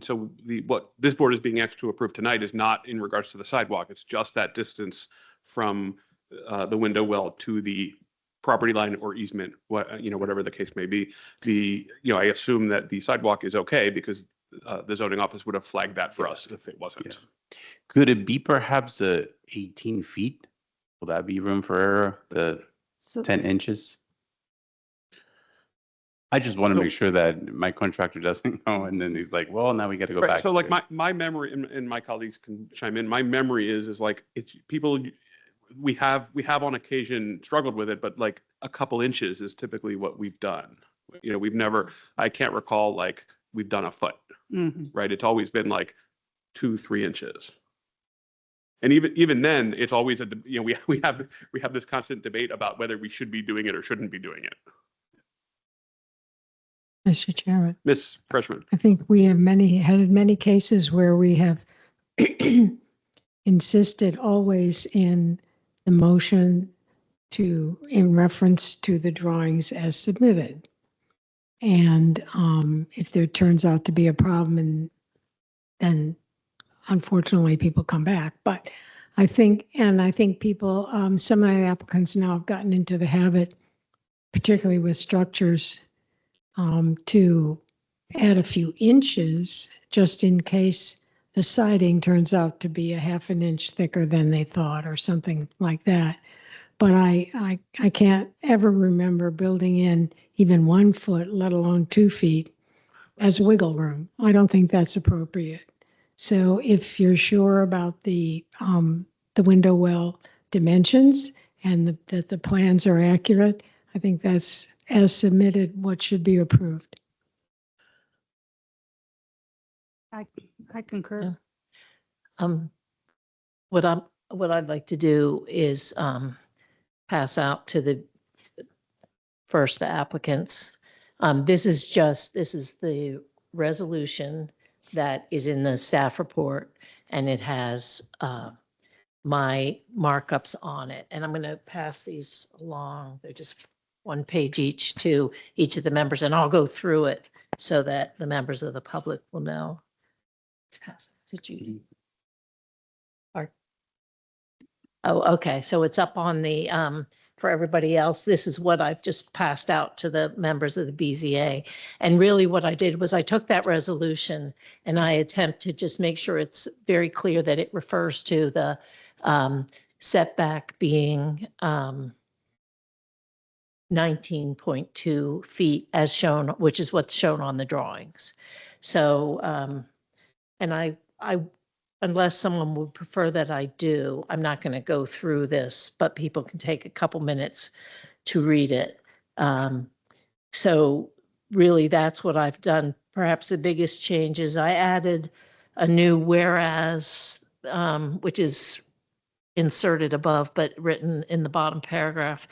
So what this board is being asked to approve tonight is not in regards to the sidewalk. It's just that distance from the window well to the property line or easement, whatever the case may be. I assume that the sidewalk is okay because the zoning office would have flagged that for us if it wasn't. Yeah. Could it be perhaps 18 feet? Will that be room for error? The 10 inches? I just want to make sure that my contractor doesn't go and then he's like, well, now we got to go back. So like my memory, and my colleagues can chime in, my memory is like it's people, we have on occasion struggled with it, but like a couple inches is typically what we've done. We've never, I can't recall like we've done a foot, right? It's always been like 2-3 inches. And even then, it's always we have this constant debate about whether we should be doing it or shouldn't be doing it. Mr. Chairman. Ms. Freshman. I think we have had many cases where we have insisted always in the motion in reference to the drawings as submitted. And if there turns out to be a problem, and then unfortunately people come back. But I think people, some of the applicants now have gotten into the habit, particularly with structures, to add a few inches just in case the siding turns out to be a half an inch thicker than they thought or something like that. But I can't ever remember building in even 1 foot, let alone 2 feet, as wiggle room. I don't think that's appropriate. So if you're sure about the window well dimensions and that the plans are accurate, I think that's, as submitted, what should be approved. I concur. What I'd like to do is pass out to the first applicants. This is the resolution that is in the staff report, and it has my markups on it. And I'm going to pass these along. They're just 1 page each to each of the members, and I'll go through it so that the members of the public will know. Pass it to Judy. Oh, okay. So it's up on the, for everybody else, this is what I've just passed out to the members of the BZA. And really what I did was I took that resolution and I attempt to just make sure it's very clear that it refers to the setback being 19.2 feet as shown, which is what's shown on the drawings. So, and I unless someone would prefer that I do, I'm not going to go through this, but people can take a couple minutes to read it. So really that's what I've done. Perhaps the biggest change is I added a new whereas, which is inserted above, but written in the bottom paragraph.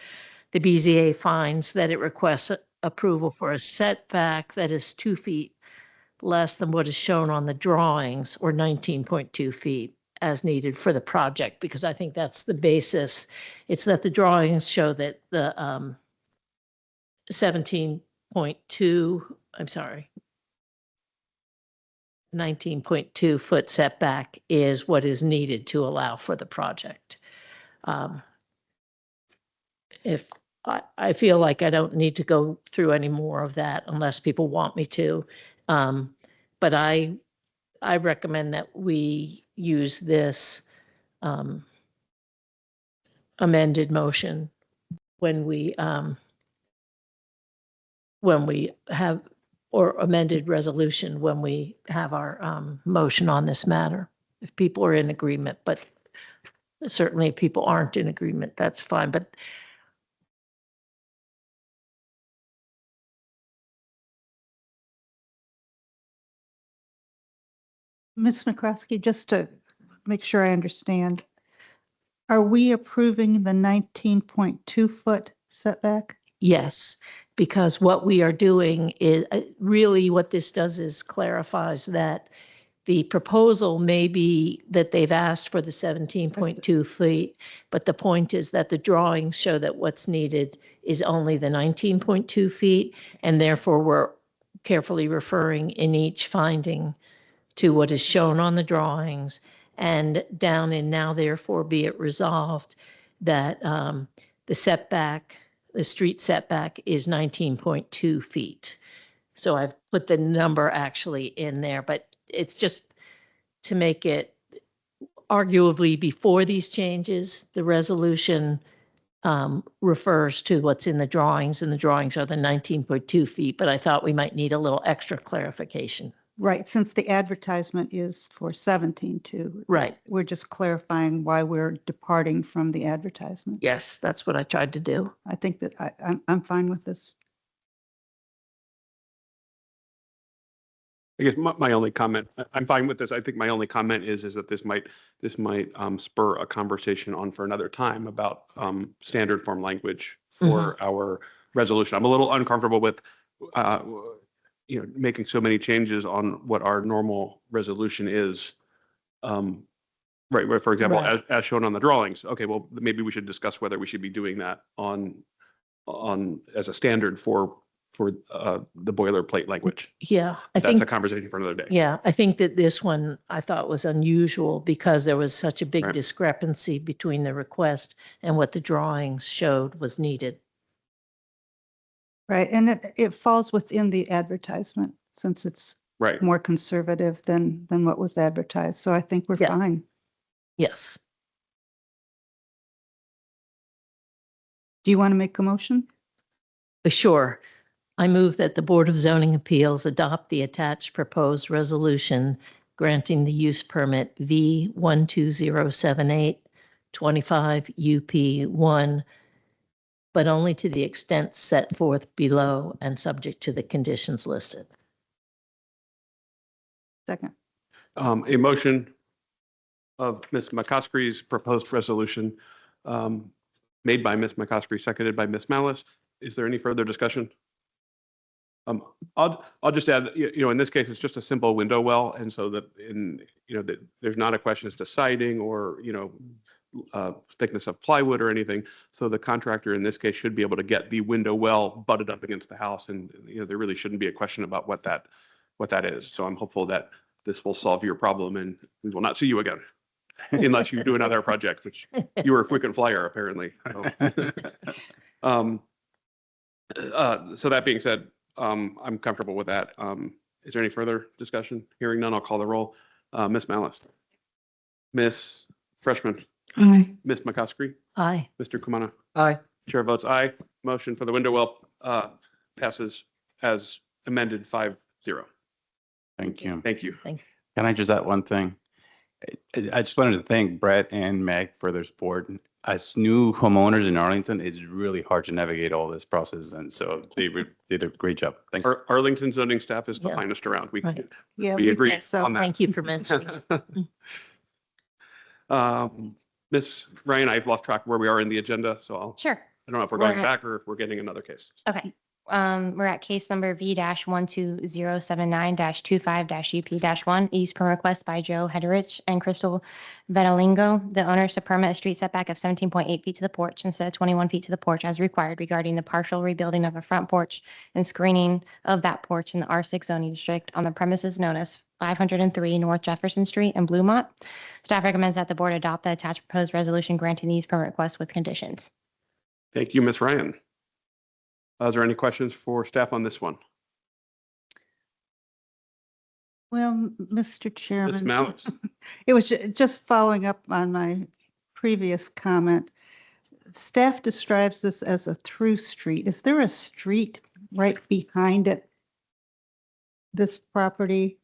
The BZA finds that it requests approval for a setback that is 2 feet less than what is shown on the drawings, or 19.2 feet as needed for the project, because I think that's the basis. It's that the drawings show that the 19.2 foot setback is what is needed to allow for the project. If I feel like I don't need to go through any more of that unless people want me to. But I recommend that we use this amended motion when we have, or amended resolution when we have our motion on this matter, if people are in agreement. But certainly if people aren't in agreement, that's fine. But Ms. McCroskey, just to make sure I understand, are we approving the 19.2 foot setback? yes, because what we are doing is really what this does is clarifies that the proposal may be that they've asked for the 17.2 feet, but the point is that the drawings show that what's needed is only the 19.2 feet, and therefore we're carefully referring in each finding to what is shown on the drawings, and down in now therefore be it resolved that the setback, the street setback is 19.2 feet. So I've put the number actually in there, but it's just to make it arguably before these changes, the resolution refers to what's in the drawings, and the drawings are the 19.2 feet, but I thought we might need a little extra clarification. Right, since the advertisement is for 17.2. Right. We're just clarifying why we're departing from the advertisement. Yes, that's what I tried to do. I think that I'm fine with this. I guess my only comment, I'm fine with this. I think my only comment is that this might spur a conversation on for another time about standard form language for our resolution. I'm a little uncomfortable with making so many changes on what our normal resolution is Right, for example, Right. as shown on the drawings. Okay, well, maybe we should discuss whether we should be doing that as a standard for the boilerplate language. Yeah, I That's a think, conversation for another day. yeah, I think that this one I thought was unusual because there was such a big Right. discrepancy between the request and what the drawings showed was needed. Right, and it falls within the advertisement since it's Right. more conservative than what was advertised. So I think we're Yeah. fine. Yes. Do you want to make a motion? Sure. I move that the Board of Zoning Appeals adopt the attached proposed resolution granting the use permit V 12078 25 UP 1, but only to the extent set forth below and subject to the conditions listed. Second. A motion of Ms. McCoskey's proposed resolution made by Ms. McCoskey, seconded by Ms. Malice. Is there any further discussion? I'll just add, in this case, it's just a simple window well. And so that that there's not a question as to siding or, thickness of plywood or anything. So the contractor in this case should be able to get the window well butted up against the house. And, there really shouldn't be a question about what that is. So I'm hopeful that this will solve your problem and we will not see you again unless you do another project, which you were a frequent flyer apparently. So that being said, I'm comfortable with that. Is there any further discussion? Hearing none, I'll call the roll. Ms. Malice. Ms. Freshman. Aye. Ms. McCoskey. Aye. Mr. Kumana. Aye. Chair votes aye. Motion for the window well passes as amended 5-0. Thank you. Thank you. Thank you. Can I just add one thing? I just wanted to thank Brett and Meg for their support. As new homeowners in Arlington, it's really hard to navigate all this process. And so they did a great job. Thank you. Arlington zoning staff is the Yeah. finest around. We Right. Yeah, we agree think so. on that. Thank you for mentioning. Ms. Ryan, I've lost track of where we are in the agenda, so Sure. I don't know if we're We're going at- back or if we're getting another case. Okay. We're at case number V-12079-25-UP-1, East per request by Joe Hederich and Crystal Vetalingo. The owners to permit a street setback of 17.8 feet to the porch instead of 21 feet to the porch as required regarding the partial rebuilding of a front porch and screening of that porch in the R6 zoning district on the premises known as 503 North Jefferson Street in Bluemont. Staff recommends that the board adopt the attached proposed resolution granting these permit requests with conditions. Thank you, Ms. Ryan. Is there any questions for staff on this one? Well, Mr. Ms. Chairman, Malice. it was just following up on my previous comment. Staff describes this as a through street. Is there a street right behind it? This property?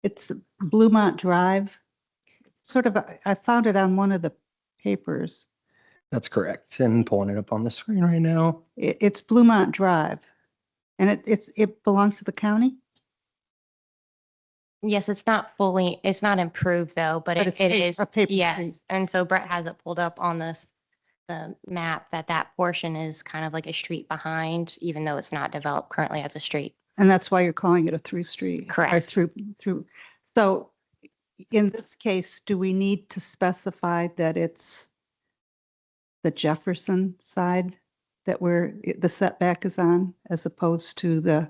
It's Bluemont Drive. Sort of, I found it on one of the papers. That's correct. And pulling it up on the screen right now. It's Bluemont Drive. And it belongs to the county? Yes, it's not improved though, but But it it's is. a paper street. Yes, and so Brett has it pulled up on the map that portion is kind of like a street behind, even though it's not developed currently as a street. And that's why you're calling it a through street? Or Correct. through. So in this case, do we need to specify that it's the Jefferson side that the setback is on as opposed to the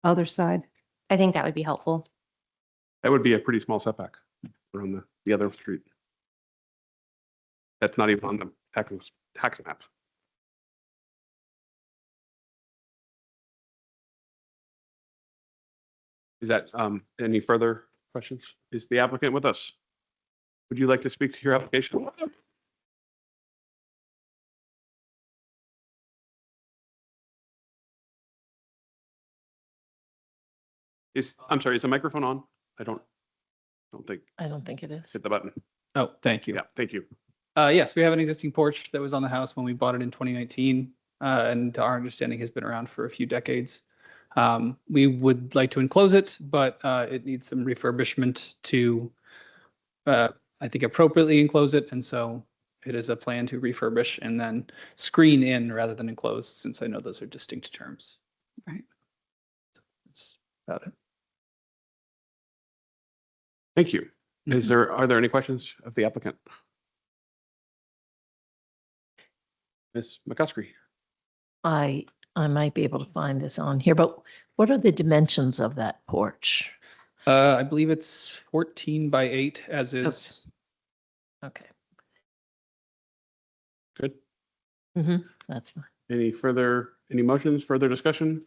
other side? I think that would be helpful. That would be a pretty small setback from the other street. That's not even on the tax map. Is that any further questions? Is the applicant with us? Would you like to speak to your application? I'm sorry, is the microphone on? I don't think, I don't think it is. hit the button. Oh, thank you. Yeah, thank you. Yes, we have an existing porch that was on the house when we bought it in 2019, and our understanding has been around for a few decades. We would like to enclose it, but it needs some refurbishment to, I think, appropriately enclose it. And so it is a plan to refurbish and then screen in rather than enclose, since I know those are distinct terms. Right. That's about it. Thank you. Are there any questions of the applicant? Ms. McCuskey? I might be able to find this on here, but what are the dimensions of that porch? I believe it's 14 by 8 as is. Okay. Good. That's fine. Any motions, further discussion?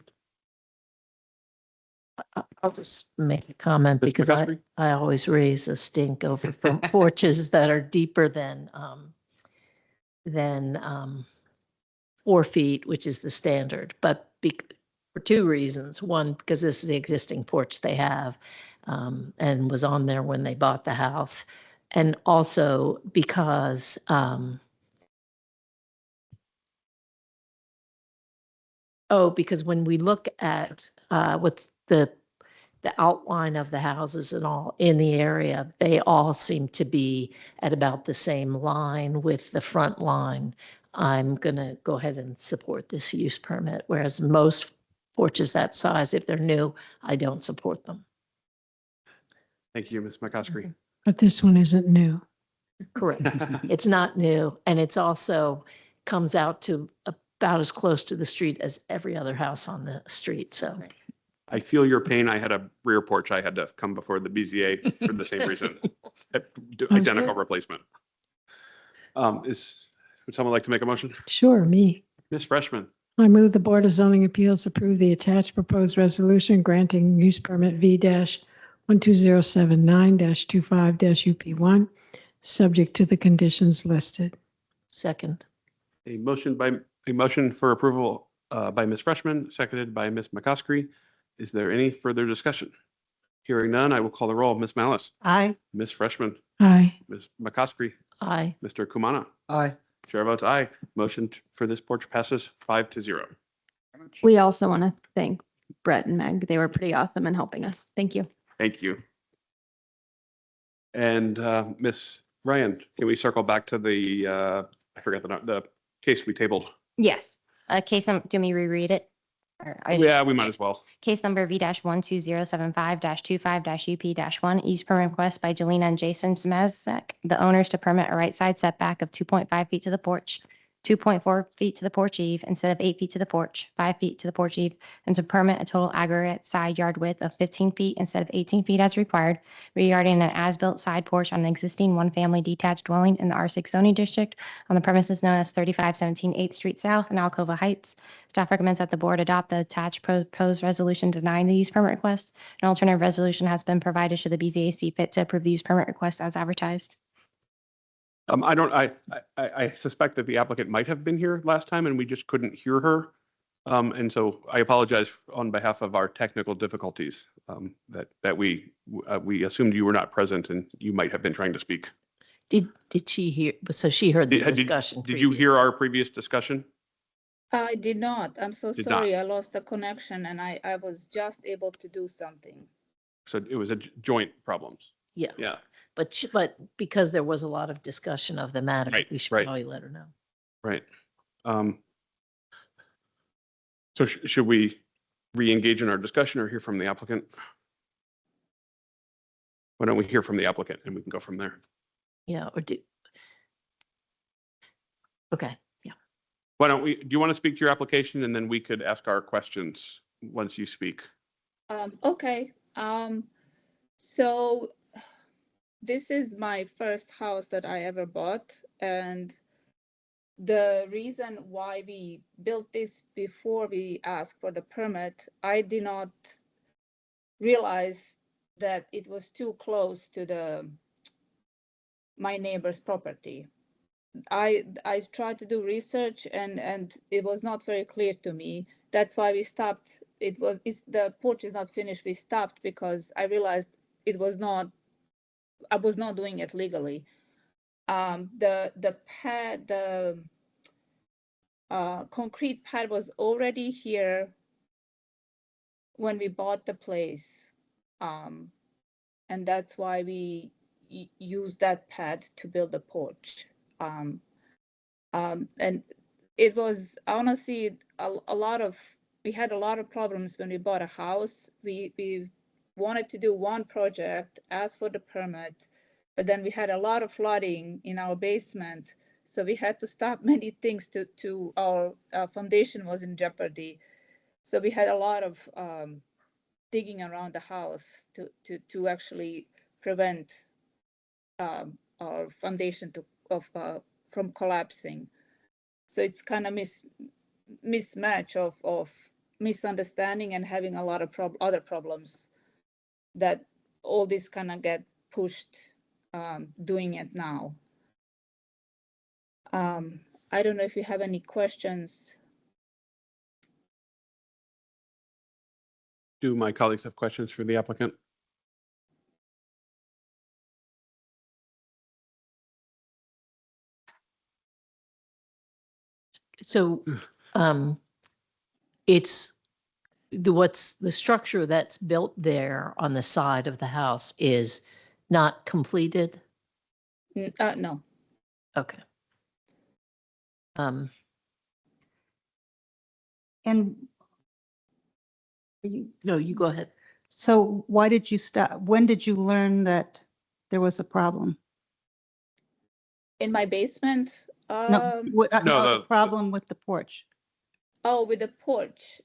I'll just make a comment Ms. because McCuskey? I always raise a stink over from porches that are deeper than 4 feet, which is the standard, but for 2 reasons. One, because this is the existing porch they have and was on there when they bought the house. And also because because when we look at what's the outline of the houses and all in the area, they all seem to be at about the same line with the front line. I'm going to go ahead and support this use permit, whereas most porches that size, if they're new, I don't support them. Thank you, Ms. McCuskey. But this one isn't new. Correct. It's not new, and it's also comes out to about as close to the street as every other house on the street, so. I feel your pain. I had a rear porch. I had to come before the BZA for the same reason. Identical replacement. Would someone like to make a motion? Sure, me. Ms. Freshman? I move the Board of Zoning Appeals approve the attached proposed resolution granting use permit V-12079-25-UP1, subject to the conditions listed. Second. A motion for approval by Ms. Freshman, seconded by Ms. McCoskey. Is there any further discussion? Hearing none, I will call the roll. Ms. Malice? Aye. Ms. Freshman? Aye. Ms. McCoskey? Aye. Mr. Kumana? Aye. Chair votes aye. Motion for this porch passes 5-0. We also want to thank Brett and Meg. They were pretty awesome in helping us. Thank you. Thank you. And Ms. Ryan, can we circle back to the, I forgot the case we tabled? Yes. Case number, do me reread it? Yeah, we might as well. Case number V-12075-25-UP-1, use permit request by Jelena and Jason Smezek, the owners to permit a right side setback of 2.5 feet to the porch, 2.4 feet to the porch eve instead of 8 feet to the porch, 5 feet to the porch eve, and to permit a total aggregate side yard width of 15 feet instead of 18 feet as required regarding an as-built side porch on an existing one-family detached dwelling in the R6 zoning district on the premises known as 3517 8th Street South in Alcova Heights. Staff recommends that the board adopt the attached proposed resolution denying the use permit request. An alternative resolution has been provided should the BZA see fit to approve the use permit request as advertised. I suspect that the applicant might have been here last time and we just couldn't hear her. And so I apologize on behalf of our technical difficulties that we assumed you were not present and you might have been trying to speak. Did she hear? So she heard the discussion. Did you hear our previous discussion? I did not. I'm so Did sorry. not. I lost the connection and I was just able to do something. So it was a joint problems. Yeah. Yeah. But because there was a lot of discussion of the matter, Right, we should right. probably let her know. Right. So should we re-engage in our discussion or hear from the applicant? Why don't we hear from the applicant and we can go from there? Yeah, okay, yeah. Why don't do you want to speak to your application and then we could ask our questions once you speak? Okay. So this is my first house that I ever bought, and the reason why we built this before we asked for the permit, I did not realize that it was too close to my neighbor's property. I tried to do research and it was not very clear to me. That's why we stopped. The porch is not finished. We stopped because I realized I was not doing it legally. The pad, the concrete pad was already here when we bought the place. And that's why we used that pad to build the porch. And it was honestly we had a lot of problems when we bought a house. We wanted to do one project, ask for the permit, But then we had a lot of flooding in our basement. So we had to stop many things to our foundation was in jeopardy. So we had a lot of digging around the house to actually prevent our foundation from collapsing. So it's kind of mismatch of misunderstanding and having a lot of other problems that all this kind of get pushed doing it now. I don't know if you have any questions. Do my colleagues have questions for the applicant? So it's what's the structure that's built there on the side of the house is not completed? No. Okay. And no, you go ahead. So why did you stop? When did you learn that there was a problem? In my basement? No, the problem with the porch. Oh, with the porch.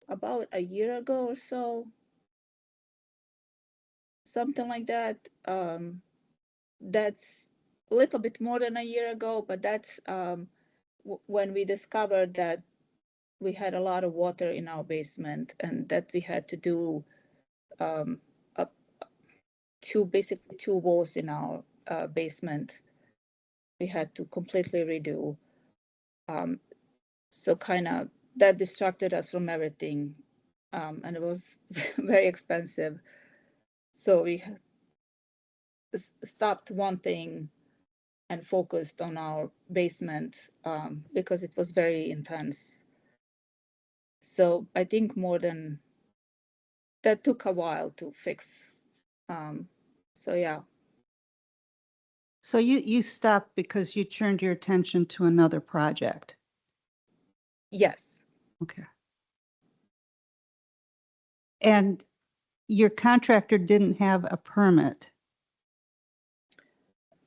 About a year ago or so. Something like that. That's a little bit more than a year ago, but that's when we discovered that we had a lot of water in our basement and that we had to do basically two walls in our basement. We had to completely redo. So kind of that distracted us from everything. And it was very expensive. So we stopped one thing and focused on our basement because it was very intense. So I think that took a while to fix. So yeah. So you stopped because you turned your attention to another project? Yes. Okay. And your contractor didn't have a permit?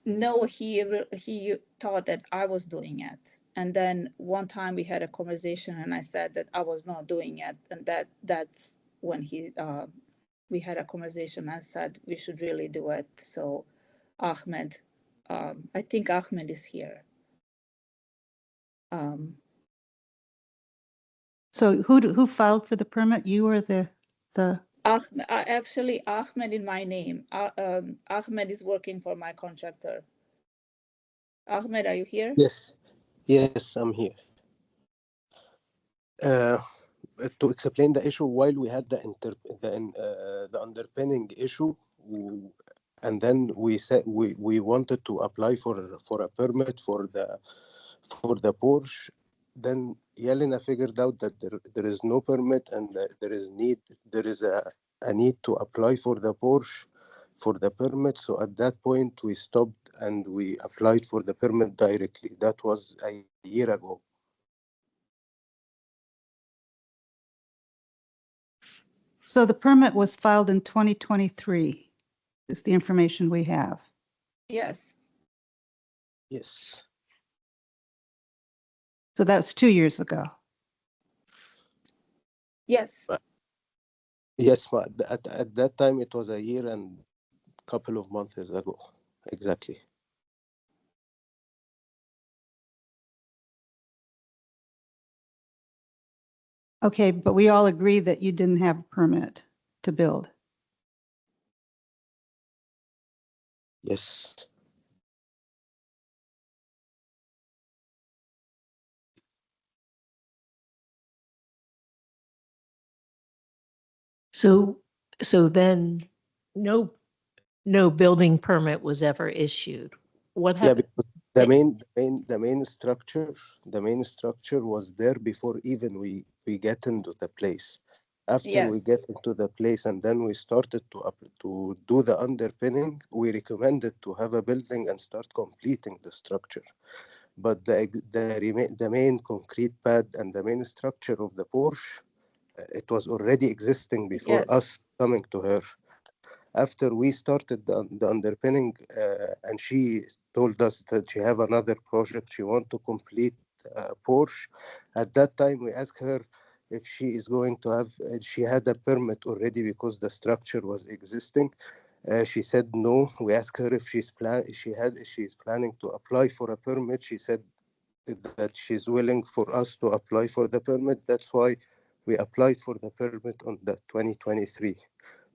No, he thought that I was doing it. And then one time we had a conversation and I said that I was not doing it. And that's when we had a conversation. I said we should really do it. So Ahmed, I think Ahmed is here. So who filed for the permit? You or the? Actually, Ahmed in my name. Ahmed is working for my contractor. Ahmed, are you here? Yes, I'm here. To explain the issue, while we had the underpinning issue, and then we said we wanted to apply for a permit for the Porsche. Then Yelena figured out that there is no permit and that there is a need to apply for the Porsche for the permit. So at that point we stopped and we applied for the permit directly. That was a year ago. So the permit was filed in 2023, is the information we have. Yes. Yes. So that was 2 years ago. Yes. Yes, but at that time it was a year and a couple of months ago. Exactly. Okay, but we all agree that you didn't have a permit to build. Yes. So then no building permit was ever issued. What Yeah, happened? because the main structure was there before even we get into the place. After we Yes. get into the place and then we started to do the underpinning, we recommended to have a building and start completing the structure. But the main concrete pad and the main structure of the Porsche it was already existing before Yes. us coming to her. After we started the underpinning, and she told us that she have another project, she want to complete Porsche. At that time, we asked her if she is going to have, she had a permit already because the structure was existing. She said no. We asked her if she's planning to apply for a permit. She said that she's willing for us to apply for the permit. That's why we applied for the permit on the 2023.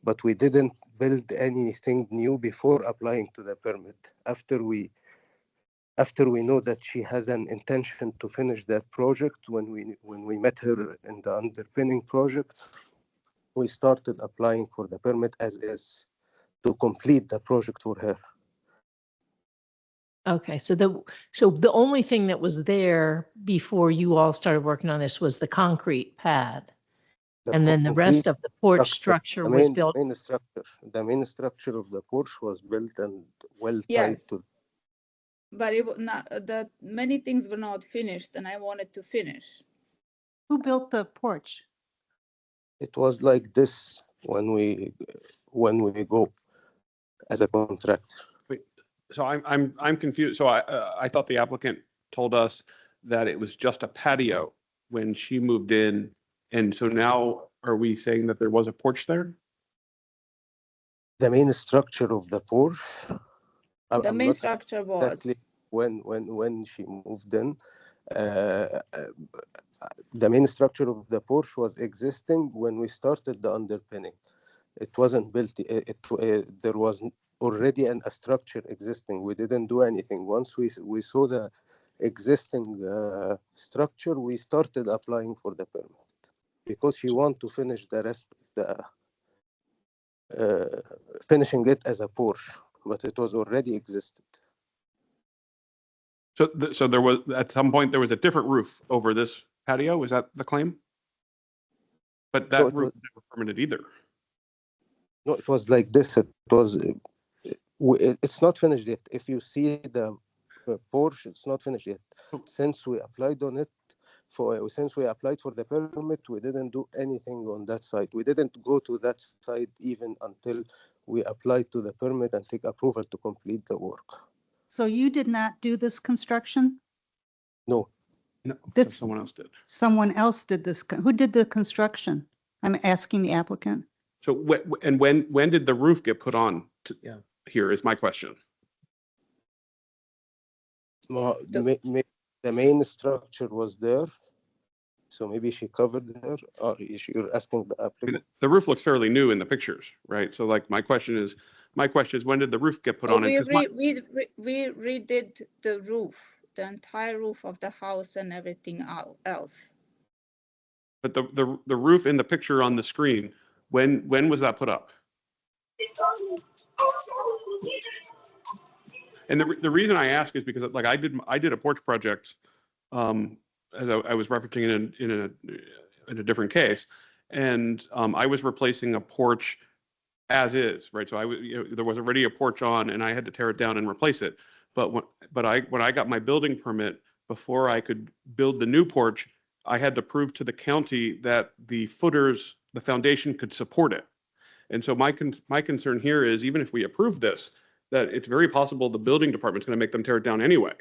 But we didn't build anything new before applying to the permit. After we know that she has an intention to finish that project, when we met her in the underpinning project, we started applying for the permit as is to complete the project for her. Okay, so the only thing that was there before you all started working on this was the concrete pad. And then the rest of the porch structure was built. The main structure of the porch was built and well tied Yes. to. But it was not, the many things were not finished and I wanted to finish. Who built the porch? It was like this when we go as a contractor. Wait, so I'm confused. So I thought the applicant told us that it was just a patio when she moved in. And so now are we saying that there was a porch there? The main structure of the porch. The main structure was. Exactly when she moved in, the main structure of the porch was existing when we started the underpinning. It wasn't built. There was already a structure existing. We didn't do anything. Once we saw the existing structure, we started applying for the permit because she wanted to finish the rest of the finishing it as a porch, but it was already existed. So there was, at some point, there was a different roof over this patio. Is that the claim? But that roof was never permitted either. No, it was like this. It's not finished yet. If you see the porch, it's not finished yet. Since we applied on it, since we applied for the permit, we didn't do anything on that side. We didn't go to that side even until we applied to the permit and take approval to complete the work. So you did not do this construction? No. No, someone else did. Someone else did this. Who did the construction? I'm asking the applicant. So when did the roof get put on? Here is my question. Well, the main structure was there, so maybe she covered there. Or you're asking the applicant? I mean, the roof looks fairly new in the pictures, right? So like my question is when did the roof get put on? We redid the roof, the entire roof of the house and everything else. But the roof in the picture on the screen, when was that put up? And the reason I ask is because like I did a porch project, as I was referencing in a different case, and I was replacing a porch as is, right? So there was already a porch on, and I had to tear it down and replace it. But when I got my building permit, before I could build the new porch, I had to prove to the county that the footers, the foundation could support it. And so my concern here is, even if we approve this, that it's very possible the building department's going to make them tear it down anyway.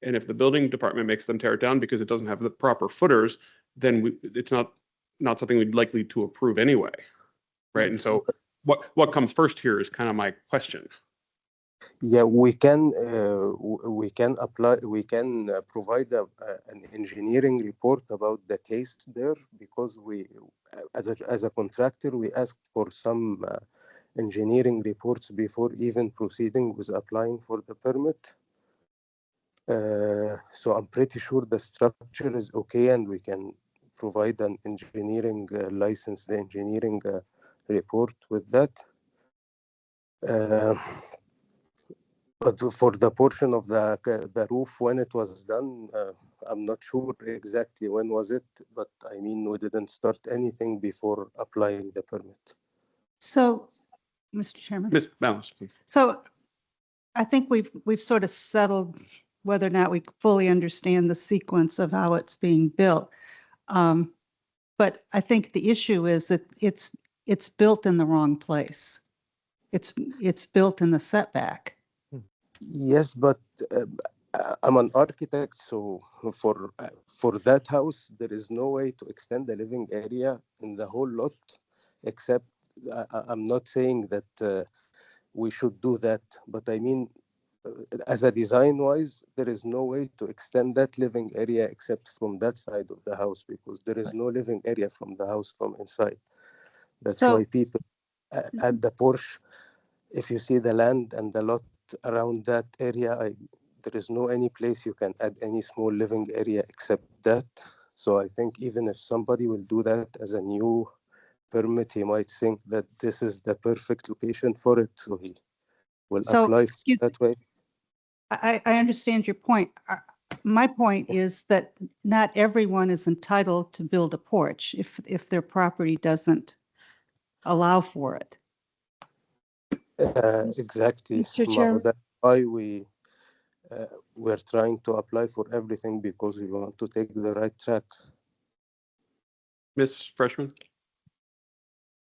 And if the building department makes them tear it down because it doesn't have the proper footers, then it's not something we'd likely to approve anyway, right? And so what comes first here is kind of my question. Yeah, we can apply. We can provide an engineering report about the case there, because we, as a contractor, we asked for some engineering reports before even proceeding with applying for the permit. So I'm pretty sure the structure is okay, and we can provide an engineering license, the engineering report with that. But for the portion of the roof, when it was done, I'm not sure exactly when was it, but I mean, we didn't start anything before applying the permit. So, Mr. Chairman. Ms. Ballas, please. So I think we've sort of settled whether or not we fully understand the sequence of how it's being built. But I think the issue is that it's built in the wrong place. It's built in the setback. Yes, but I'm an architect, so for that house, there is no way to extend the living area in the whole lot, except I'm not saying that we should do that, but I mean, as a design wise, there is no way to extend that living area except from that side of the house, because there is no living area from the house from inside. That's So- why people at the Porsche, if you see the land and the lot around that area, there is no any place you can add any small living area except that. So I think even if somebody will do that as a new permit, he might think that this is the perfect location for it, so he will apply excuse that way. I understand your point. My point is that not everyone is entitled to build a porch if their property doesn't allow for it. Exactly. Mr. Chairman. That's why we're trying to apply for everything, because we want to take the right track. Ms. Freshman?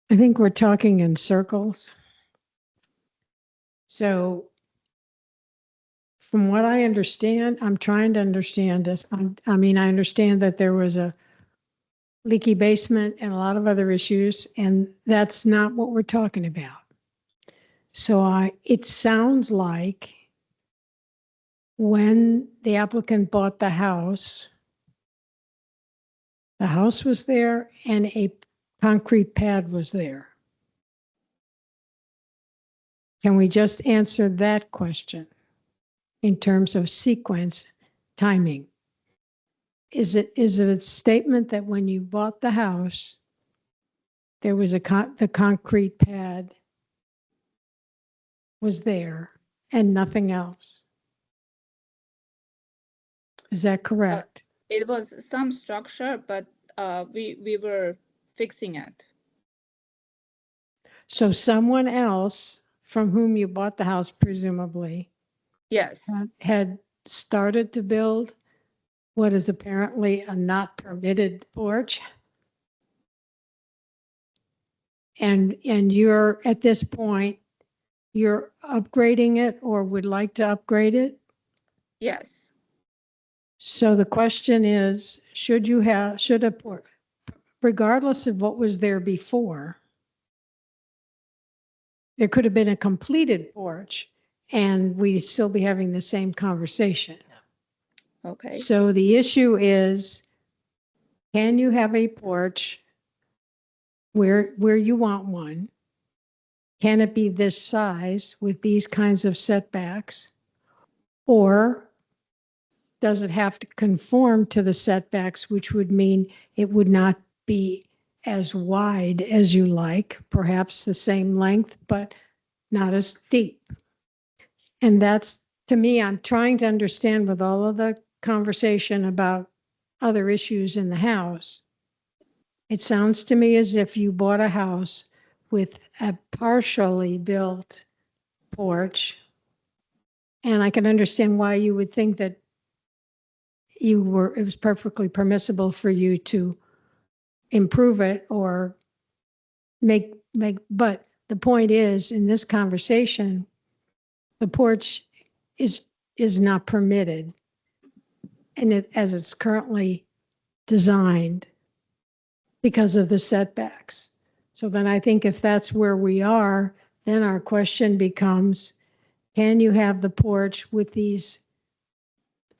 I think we're talking in circles. So from what I understand, I'm trying to understand this. I mean, I understand that there was a leaky basement and a lot of other issues, and that's not what we're talking about. So it sounds like when the applicant bought the house was there and a concrete pad was there. Can we just answer that question in terms of sequence, timing? Is it a statement that when you bought the house, there was the concrete pad was there and nothing else? Is that correct? It was some structure, but we were fixing it. So someone else from whom you bought the house, presumably, Yes. had started to build what is apparently a not permitted porch. And you're, at this point, you're upgrading it or would like to upgrade it? Yes. So the question is, should a porch, regardless of what was there before, there could have been a completed porch and we'd still be having the same conversation. Okay. So the issue is, can you have a porch where you want one? Can it be this size with these kinds of setbacks? Or does it have to conform to the setbacks, which would mean it would not be as wide as you like, perhaps the same length, but not as deep? And that's, to me, I'm trying to understand with all of the conversation about other issues in the house. It sounds to me as if you bought a house with a partially built porch. And I can understand why you would think that it was perfectly permissible for you to improve it or but the point is, in this conversation, the porch is not permitted. And as it's currently designed because of the setbacks. So then I think if that's where we are, then our question becomes, can you have the porch with these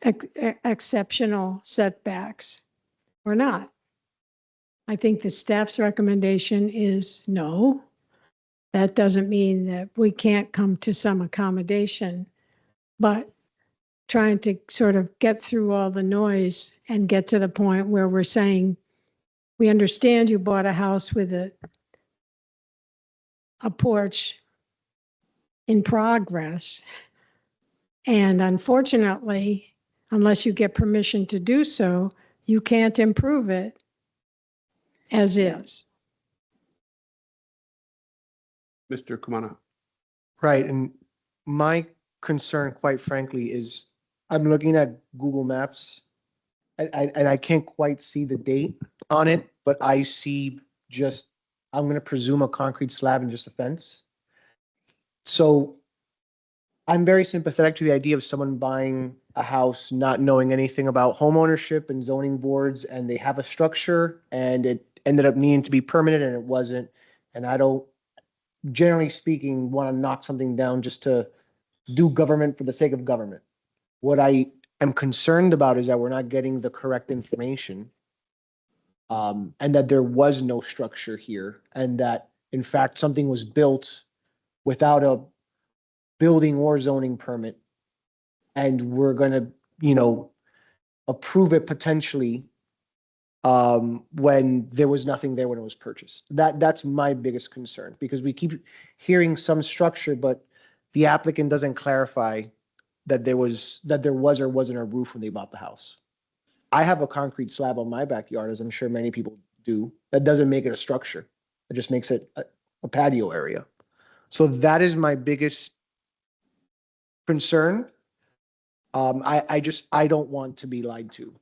exceptional setbacks or not? I think the staff's recommendation is no. That doesn't mean that we can't come to some accommodation, but trying to sort of get through all the noise and get to the point where we're saying, we understand you bought a house with a porch in progress. And unfortunately, unless you get permission to do so, you can't improve it as is. Mr. Kumana? Right, and my concern, quite frankly, is I'm looking at Google Maps and I can't quite see the date on it. but I see just, I'm going to presume a concrete slab and just a fence. So I'm very sympathetic to the idea of someone buying a house, not knowing anything about home ownership and zoning boards, and they have a structure and it ended up needing to be permanent and it wasn't. And I don't, generally speaking, want to knock something down just to do government for the sake of government. What I am concerned about is that we're not getting the correct information. And that there was no structure here, and that in fact something was built without a building or zoning permit. And we're gonna, approve it potentially when there was nothing there when it was purchased. That's my biggest concern, because we keep hearing some structure, but the applicant doesn't clarify that there was or wasn't a roof when they bought the house. I have a concrete slab on my backyard, as I'm sure many people do. That doesn't make it a structure. It just makes it a patio area. So that is my biggest concern. I don't want to be lied to,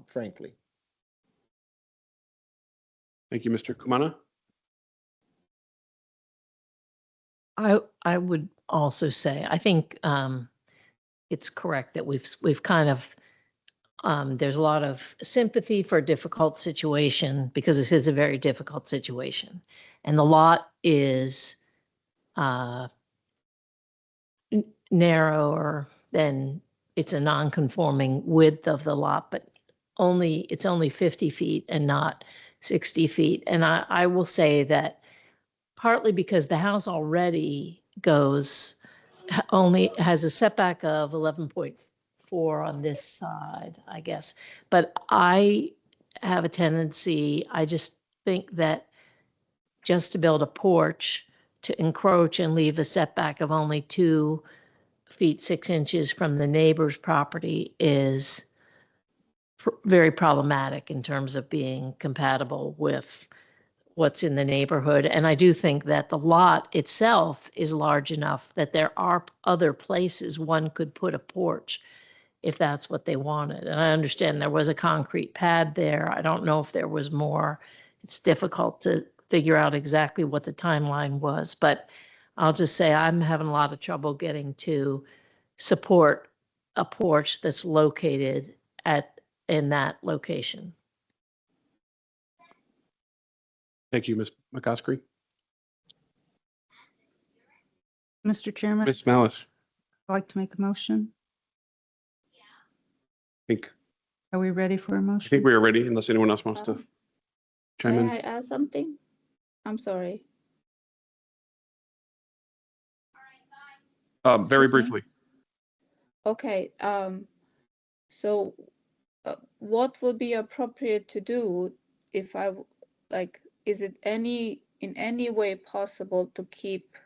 frankly. Thank you, Mr. Kumana. I would also say, I think it's correct that we've kind of, there's a lot of sympathy for a difficult situation, because this is a very difficult situation. And the lot is narrower than, it's a non-conforming width of the lot, but it's only 50 feet and not 60 feet. And I will say that partly because the house already only has a setback of 11.4 on this side, I guess. But I have a tendency, I just think that just to build a porch, to encroach and leave a setback of only 2 feet 6 inches from the neighbor's property is very problematic in terms of being compatible with what's in the neighborhood. And I do think that the lot itself is large enough that there are other places one could put a porch if that's what they wanted. And I understand there was a concrete pad there. I don't know if there was more. It's difficult to figure out exactly what the timeline was, but I'll just say I'm having a lot of trouble getting to support a porch that's located in that location. Thank you, Ms. McCoskey. Mr. Chairman, Ms. Malice, I'd like to make a motion. Are we ready for a I motion? think we are ready, unless anyone else wants to chime May in. I add something? I'm sorry. Very Excuse me? briefly. Okay, so what would be appropriate to do if is it in any way possible to keep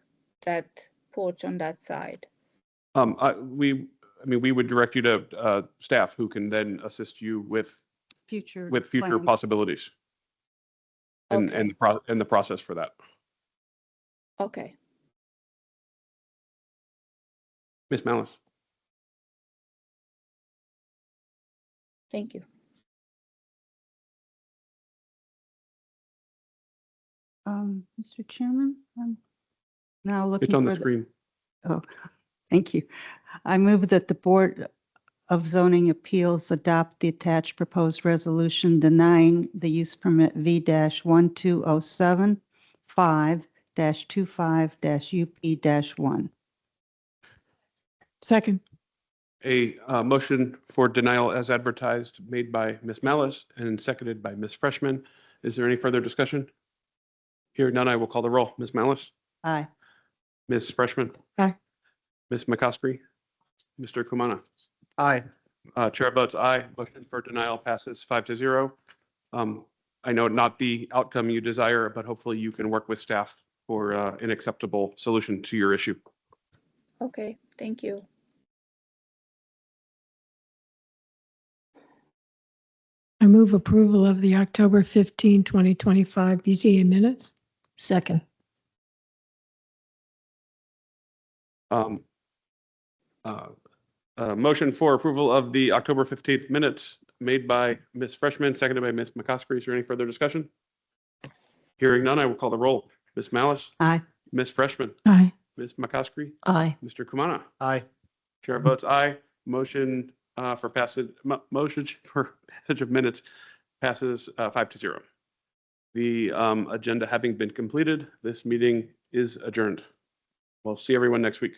that porch on that side? We would direct you to staff who can then assist you with Future plans. possibilities and the process for that. Okay. Ms. Malice. Thank you. Mr. Chairman, I'm now looking It's on for the screen. Oh, thank you. I move that the Board of Zoning Appeals adopt the attached proposed resolution denying the use permit V-12075-25-UP-1. Second. A motion for denial as advertised made by Ms. Malice and seconded by Ms. Freshman. Is there any further discussion? Hearing none, I will call the roll. Ms. Malice? Aye. Ms. Freshman? Aye. Ms. McCoskey? Mr. Kumana? Aye. Chair votes aye. Motion for denial passes 5-0. I know not the outcome you desire, but hopefully you can work with staff for an acceptable solution to your issue. Okay, thank you. I move approval of the October 15, 2025 BZA minutes. Second. Motion for approval of the October 15th minutes made by Ms. Freshman, seconded by Ms. McCosker. Is there any further discussion? Hearing none, I will call the roll. Ms. Malice? Aye. Ms. Freshman? Aye. Ms. McCosker? Aye. Mr. Kumana? Aye. Chair votes aye. Motion for passage, motion for passage of minutes passes 5-0. The agenda having been completed, this meeting is adjourned. We'll see everyone next week.